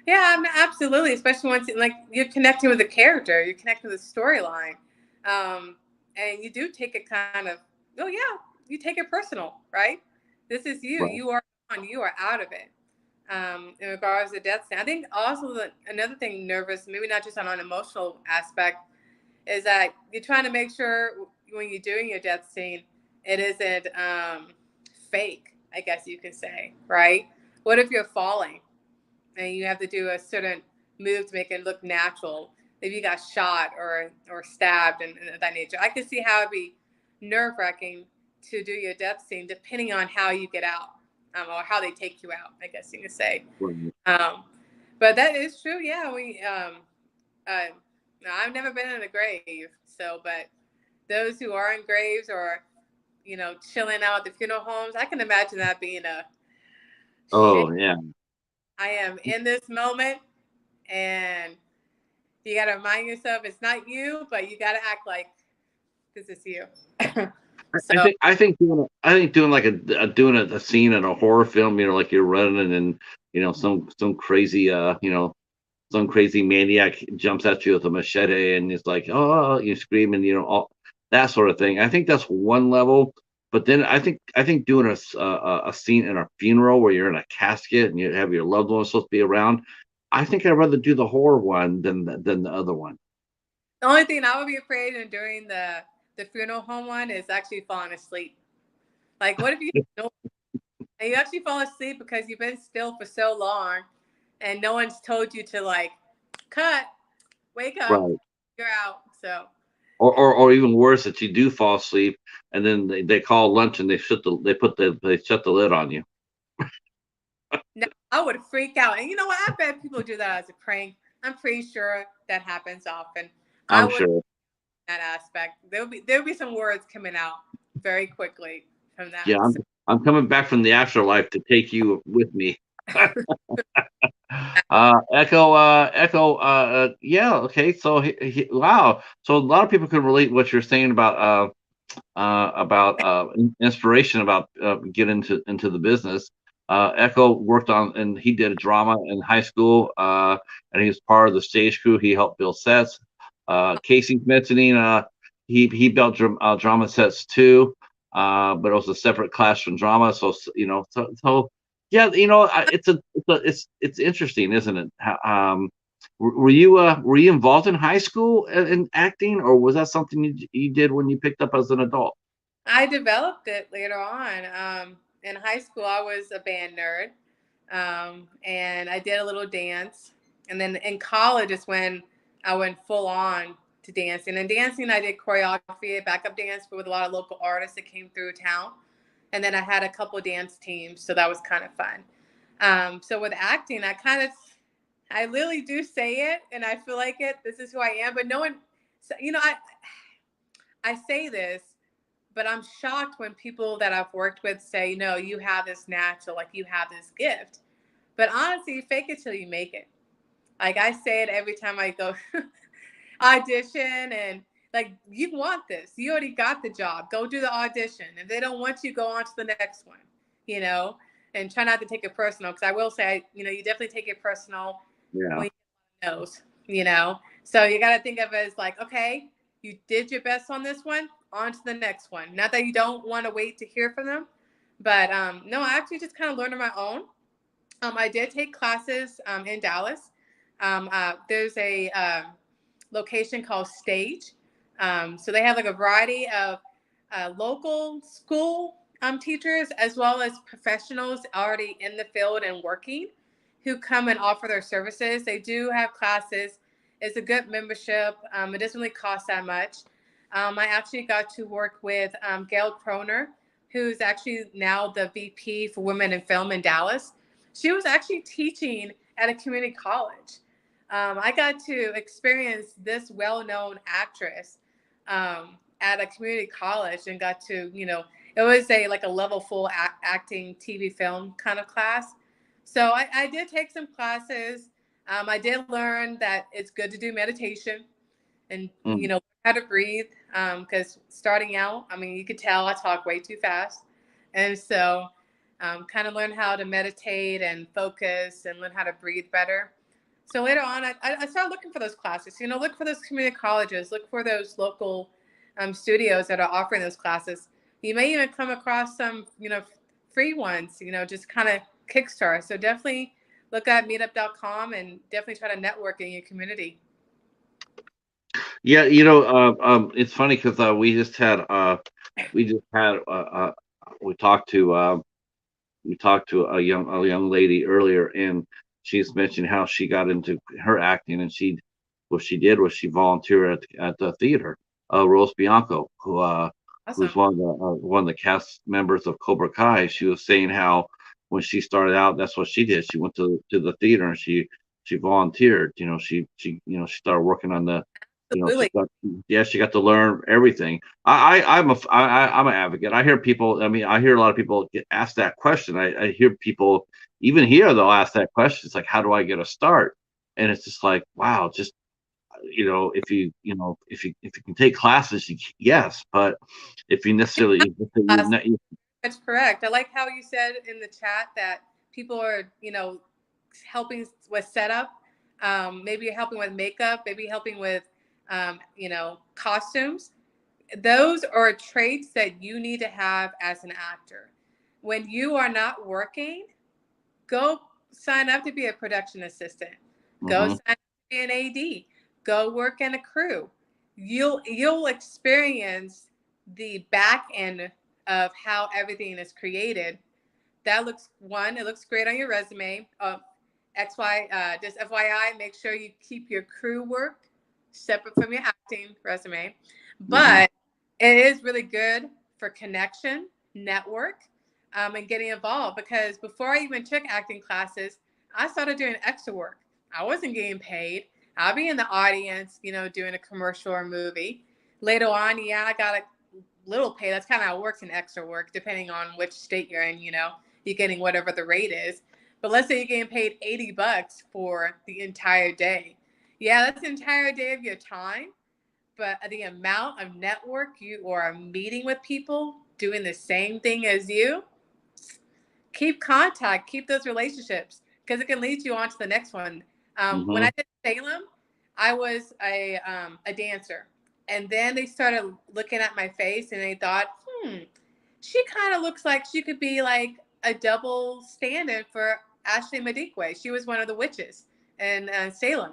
Yeah, I mean, absolutely. Especially once like you're connecting with the character, you're connecting with the storyline, and you do take it kind of. Oh yeah, you take it personal, right? This is you. Right. You are on. You are out of it. In regards to death scene, I think also another thing nervous, maybe not just on an emotional aspect, is that you're trying to make sure when you're doing your death scene, it isn't fake. I guess you could say, right? What if you're falling? And you have to do a certain move to make it look natural. If you got shot or stabbed and that nature, I can see how it'd be nerve wracking to do your death scene depending on how you get out, or how they take you out. I guess you could say. Right. Um, but that is true. Yeah, uh, no, I've never been in a grave, so but those who are in graves or chilling out at the funeral homes, I can imagine that being a shit. Oh yeah. I am in this moment and you got to remind yourself it's not you, but you got to act like this is you. So, I think doing like doing a scene in a horror film, like you're running and some crazy some crazy maniac jumps at you with a machete and it's like, oh, you scream and all that sort of thing. I think that's one level. But then I think doing a scene in a funeral where you're in a casket and you have your loved one supposed to be around, I think I'd rather do the horror one than the other one. the only thing I would be afraid of doing the funeral home one is actually falling asleep. Like, what if you don't, and you actually fall asleep because you've been still for so long, and no one's told you to like cut, wake up, Right. you're out. So, Or even worse, that you do fall asleep and then they call lunch and they shut the lid on you. no, I would freak out. And you know what? I bet people do that as a prank. I'm pretty sure that happens often. I I'm would sure. that aspect. There'll be some words coming out very quickly from that. Yeah, So, I'm coming back from the afterlife to take you with me. Yeah, okay. So wow. So a lot of people can relate what you're saying about inspiration about get into the business. Echo worked on and he did a drama in high school, and he was part of the stage crew. He helped build sets. Casey's mentioning he built drama sets too, but it was a separate class from drama. So yeah, it's interesting, isn't it? Were you involved in high school in acting, or was that something you did when you picked up as an adult? I developed it later on. In high school, I was a band nerd, and I did a little dance. And then in college is when I went full on to dancing. And dancing, I did choreography, backup dance with a lot of local artists that came through town. And then I had a couple dance teams, so that was kind of fun. So with acting, I literally do say it, and I feel like it. This is who I am. But no one, I say this, but I'm shocked when people that I've worked with say, no, you have this natural, like you have this gift. But honestly, fake it till you make it. Like I say it every time I go audition, and like, you want this. You already got the job. Go do the audition. If they don't want you, go on to the next one, you know, and try not to take it personal. Because I will say, you definitely take it personal Yeah. when you knows, So you got to think of it as like, okay, you did your best on this one, on to the next one. Not that you don't want to wait to hear from them, but no, I actually just kind of learned on my own. I did take classes in Dallas. There's a location called Stage. So they have like a variety of local school teachers as well as professionals already in the field and working who come and offer their services. They do have classes. It's a good membership. It doesn't really cost that much. I actually got to work with Gail Kroner, who's actually now the VP for Women in Film in Dallas. She was actually teaching at a community college. I got to experience this well-known actress at a community college and got to, it was like a level full acting TV film kind of class. So I did take some classes. I did learn that it's good to do meditation and, how to breathe. Because starting out, I mean, you could tell I talk way too fast. And so kind of learn how to meditate and focus and learn how to breathe better. So later on, I started looking for those classes. Look for those community colleges, look for those local studios that are offering those classes. You may even come across some, free ones, just kind of kickstart. So definitely look at meetup.com and definitely try to network in your community. Yeah, it's funny because we just had we talked to a young lady earlier, and she's mentioned how she got into her acting, and what she did was she volunteered at the theater. Rose Bianco, who's Awesome. one of the cast members of Cobra Kai, she was saying how when she started out, that's what she did. She went to the theater and she volunteered. She started working on the Absolutely. she got to learn everything. I'm an advocate. I hear people. I mean, I hear a lot of people get asked that question. I hear people even here they'll ask that question. It's like, how do I get a start? And it's just like, wow, just if you can take classes, yes, but if you necessarily That's correct. I like how you said in the chat that people are, helping with setup, maybe helping with makeup, maybe helping with, costumes. Those are traits that you need to have as an actor. When you are not working, go sign up to be a production assistant. Go hmm sign up to be an AD. Go work in a crew. You'll experience the back end of how everything is created. It looks great on your resume. Just FYI, make sure you keep your crew work separate from your acting resume. hmm But it is really good for connection, network, and getting involved. Because before I even took acting classes, I started doing extra work. I wasn't getting paid. I'll be in the audience, doing a commercial or movie. Later on, yeah, I got a little pay. That's kind of how it works in extra work, depending on which state you're in, you're getting whatever the rate is. But let's say you're getting paid $80 for the entire day. Yeah, that's the entire day of your time. But the amount of network you or meeting with people doing the same thing as you, keep contact, keep those relationships because it can lead you on to the next one. When hmm I did Salem, I was a dancer. And then they started looking at my face and they thought, she kind of looks like she could be like a double stand-in for Ashley Madikwe. She was one of the witches in Salem.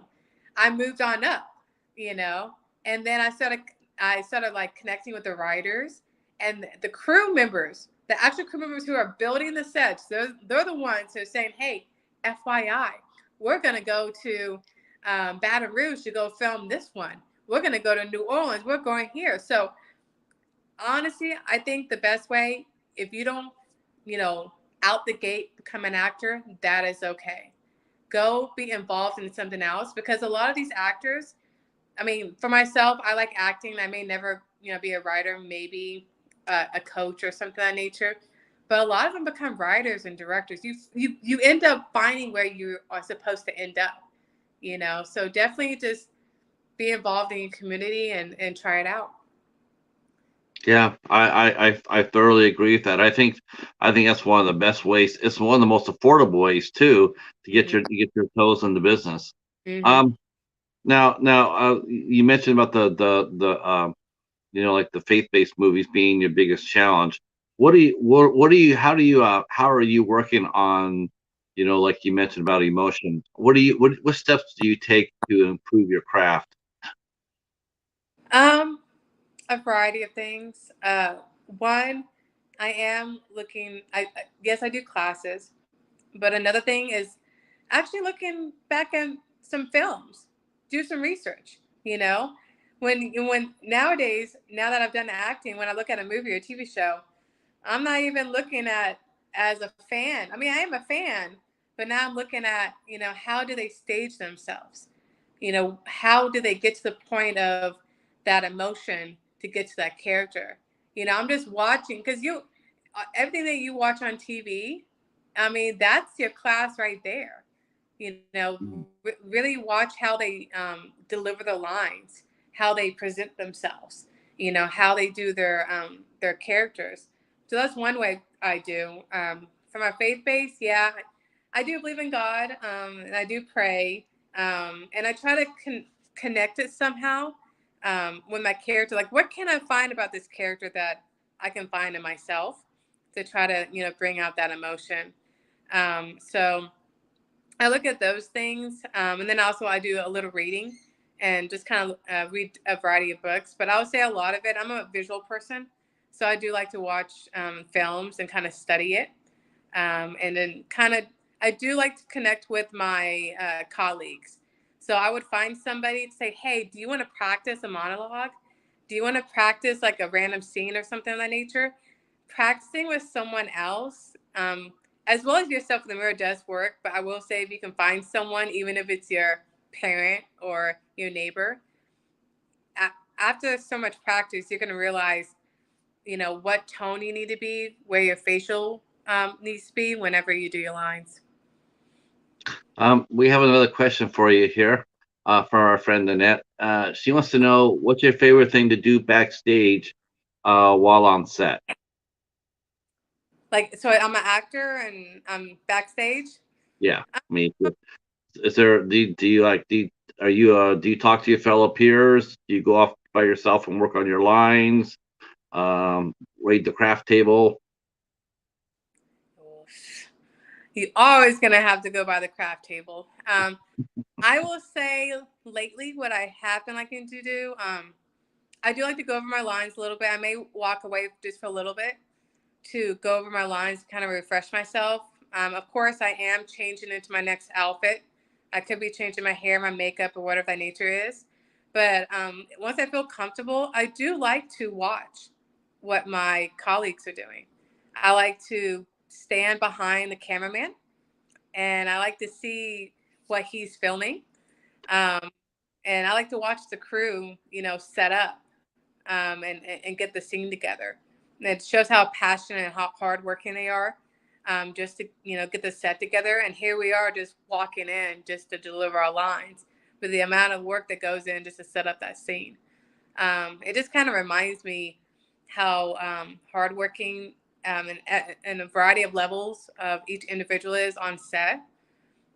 I moved on up, and then I started like connecting with the writers and the crew members, the actual crew members who are building the sets. They're the ones who are saying, "Hey, FYI, we're gonna go to Baton Rouge to go film this one. we're going to go to New Orleans. We're going here. So honestly, I think the best way, if you don't, you know, out the gate become an actor, that is okay. Go be involved in something else, because a lot of these actors, I mean, for myself, I like acting. I may never, be a writer, maybe a coach or something of that nature. But a lot of them become writers and directors. You end up finding where you are supposed to end up. So definitely just be involved in your community and try it out. Yeah, I thoroughly agree with that. I think that's one of the best ways. It's one of the most affordable ways too to get your toes in the business. Mm-hmm. Um, now, you mentioned about like the faith-based movies being your biggest challenge. How are you working on, like you mentioned about emotion? What steps do you take to improve your craft? Um, a variety of things. One, I am looking. Yes, I do classes, but another thing is actually looking back at some films, do some research. When nowadays, now that I've done acting, when I look at a movie or TV show, I'm not even looking at as a fan. I mean, I am a fan, but now I'm looking at, how do they stage themselves? How do they get to the point of that emotion to get to that character? I'm just watching, because everything that you watch on TV, I mean, that's your class right there. Really watch how they deliver the lines, how they present themselves, how they do their characters. So that's one way I do. For my faith base, yeah, I do believe in God, and I do pray, and I try to connect it somehow with my character. Like, what can I find about this character that I can find in myself to try to bring out that emotion. So I look at those things, and then also I do a little reading and just kind of read a variety of books. But I would say a lot of it, I'm a visual person, so I do like to watch films and kind of study it, and then I do like to connect with my colleagues. So I would find somebody to say, "Hey, do you want to practice a monologue? Do you want to practice like a random scene or something of that nature?" Practicing with someone else, as well as yourself in the mirror, does work. But I will say, if you can find someone, even if it's your parent or your neighbor, after so much practice, you're going to realize, what tone you need to be, where your facial needs to be whenever you do your lines. We have another question for you here, from our friend Annette. She wants to know what's your favorite thing to do backstage, while on set. Like, so I'm an actor and I'm backstage. Yeah, I mean, is there do you like do you talk to your fellow peers? Do you go off by yourself and work on your lines? Raid the craft table? You're always gonna have to go by the craft table. I will say lately what I have been liking to do. I do like to go over my lines a little bit. I may walk away just for a little bit to go over my lines, kind of refresh myself. Of course, I am changing into my next outfit. I could be changing my hair, my makeup, or whatever that nature is. But once I feel comfortable, I do like to watch what my colleagues are doing. I like to stand behind the cameraman, and I like to see what he's filming. Um, and I like to watch the crew, set up and get the scene together. And it shows how passionate and how hardworking they are, just to get the set together. And here we are, just walking in just to deliver our lines, but the amount of work that goes in just to set up that scene. It just kind of reminds me how hardworking, and a variety of levels of each individual is on set,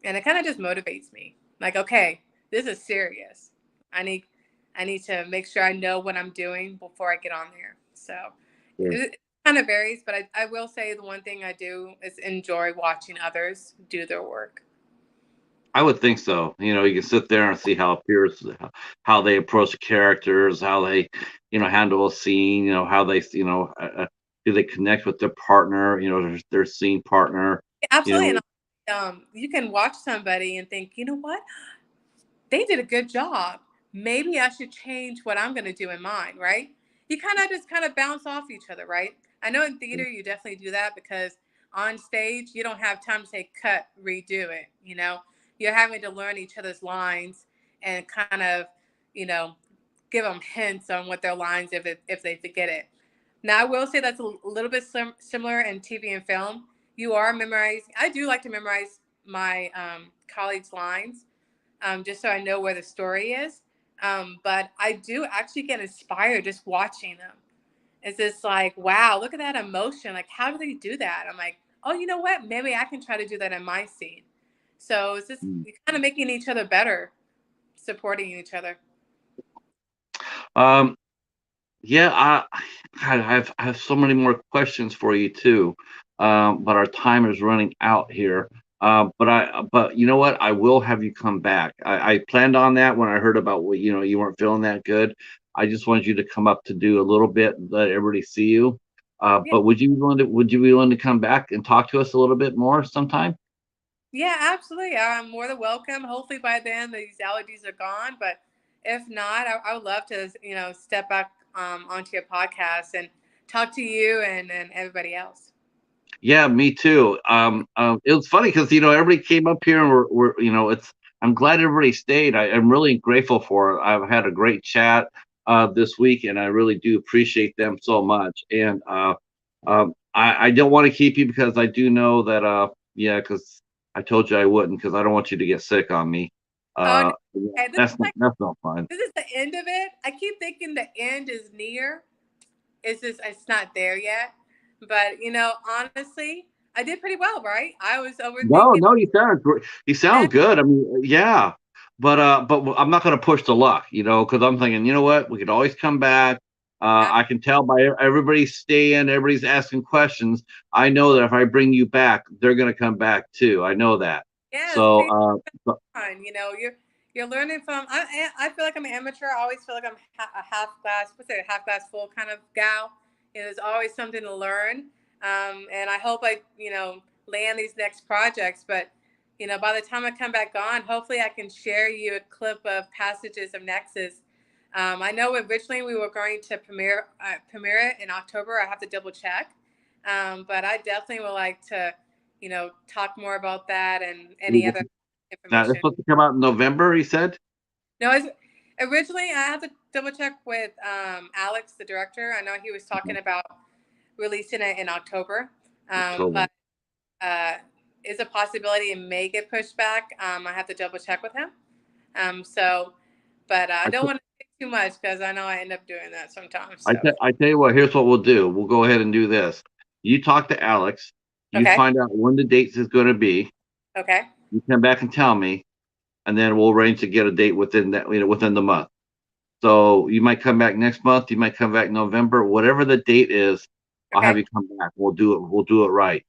and it kind of just motivates me. Like, okay, this is serious. I need I need to make sure I know what I'm doing before I get on there. So it kind of varies, but I will say the one thing I do is enjoy watching others do their work. I would think so. You can sit there and see how peers, how they approach the characters, how they, handle a scene. How they, do they connect with their partner? Their scene partner. You Absolutely. know, And you can watch somebody and think, you know what, they did a good job. maybe I should change what I'm going to do in mine, right? You kind of bounce off each other, right? I know in theater you definitely do that because on stage you don't have time to say cut, redo it, you know. You're having to learn each other's lines and kind of, you know, give them hints on what their lines if they forget it. Now I will say that's a little bit similar in TV and film. You are memorizing. I do like to memorize my colleagues' lines just so I know where the story is. But I do actually get inspired just watching them. It's just like, wow, look at that emotion. Like, how do they do that? I'm like, oh, you know what? Maybe I can try to do that in my scene. So it's just Mm. you're kind of making each other better, supporting each other. Um, yeah, God, I have so many more questions for you too, but our time is running out here. But you know what? I will have you come back. I planned on that when I heard about what you weren't feeling that good. I just wanted you to come up to do a little bit, let everybody see you. Yeah, But would you be willing to come back and talk to us a little bit more sometime? yeah, absolutely. I'm more than welcome. Hopefully by then these allergies are gone. But if not, I would love to, step back onto your podcast and talk to you and everybody else. Yeah, me too. It was funny because everybody came up here and it's. I'm glad everybody stayed. I'm really grateful for it. I've had a great chat this week, and I really do appreciate them so much. And I don't want to keep you because I do know that yeah, because I told you I wouldn't because I don't want you to get sick on me. Oh, no. Yeah, Okay, that's not fun. this is the end of it. I keep thinking the end is near. It's not there yet. But honestly, I did pretty well, right? I was No, overthinking. no, you sound great. You Yeah, sound good. I mean, yeah, but I'm not going to push the luck, because I'm thinking, you know what, we could always come back. I can tell by everybody's staying, everybody's asking questions. I know that if I bring you back, they're going to come back too. I know that. yeah, it's So, pretty fun. You're learning from. I feel like I'm an amateur. I always feel like I'm a half glass. What's it? A half glass full kind of gal. There's always something to learn. And I hope I land these next projects. But by the time I come back on, hopefully I can share you a clip of passages of Nexus. I know originally we were going to premiere it in October. I have to double check. But I definitely would like to talk more about that and any other now it's information. supposed to come out in November, he said. No, originally I have to double check with Alex, the director. I know he was talking about releasing it in October, October. but uh, is a possibility it may get pushed back. I have to double check with him. So, but I I, don't want to say too much because I know I end up doing that sometimes. I, So, te- I tell you what, here's what we'll do. We'll go ahead and do this. You talk to Alex. You okay, find out when the dates is going to be. okay, You come back and tell me, and then we'll arrange to get a date within within the month. So you might come back next month. You might come back November. Whatever the date is, I'll have okay, you come back. We'll do it. We'll do it right.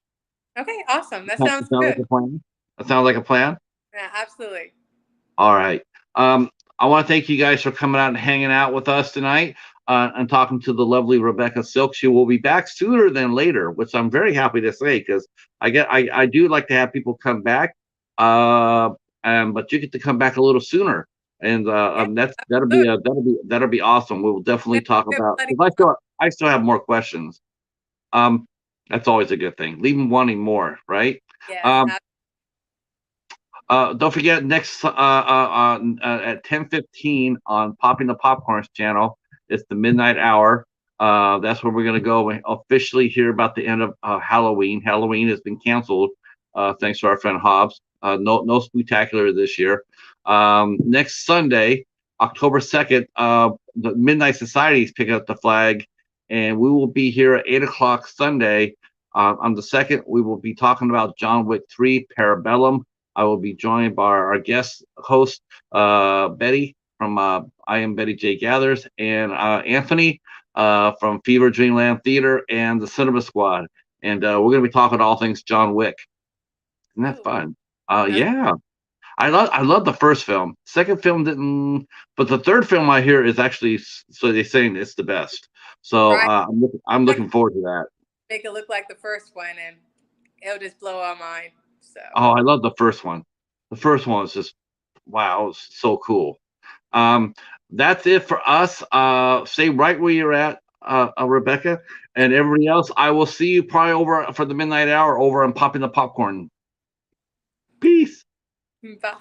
okay. Awesome. That That sounds sound like good. a plan? That sounds like a plan. Yeah, absolutely. All right. I want to thank you guys for coming out and hanging out with us tonight and talking to the lovely Rebecca Silk. She will be back sooner than later, which I'm very happy to say because I do like to have people come back, uh, but you get to come back a little sooner, and Yeah, that'll be that'll be awesome. We will definitely talk about because I still have more questions. Um, that's always a good thing. Leave them wanting more, right? yes. Um, don't forget at 10:15 on Popping the Popcorns channel. It's the midnight hour. That's where we're gonna go and officially hear about the end of Halloween. Halloween has been canceled, thanks to our friend Hobbs. No spectacular this year. Next Sunday, October 2nd, the Midnight Society is picking up the flag, and we will be here at 8 o'clock Sunday. On the second, we will be talking about John Wick 3 Parabellum. I will be joined by our guest host, Betty from I Am Betty J. Gathers, and Anthony from Fever Dreamland Theater and the Cinema Squad. And we're going to be talking all things John Wick. Isn't that Ooh, fun? that's Yeah. I love the first film. Second film didn't, but the third film I hear is actually so they're saying it's the best. So right. I'm Like looking forward to that. make it look like the first one, and it'll just blow our mind. So Oh, I love the first one. The first one was just wow, it was so cool. Um, that's it for us. Stay right where you're at, Rebecca, and everybody else. I will see you probably over for the midnight hour over and popping the popcorn. Peace. Bye.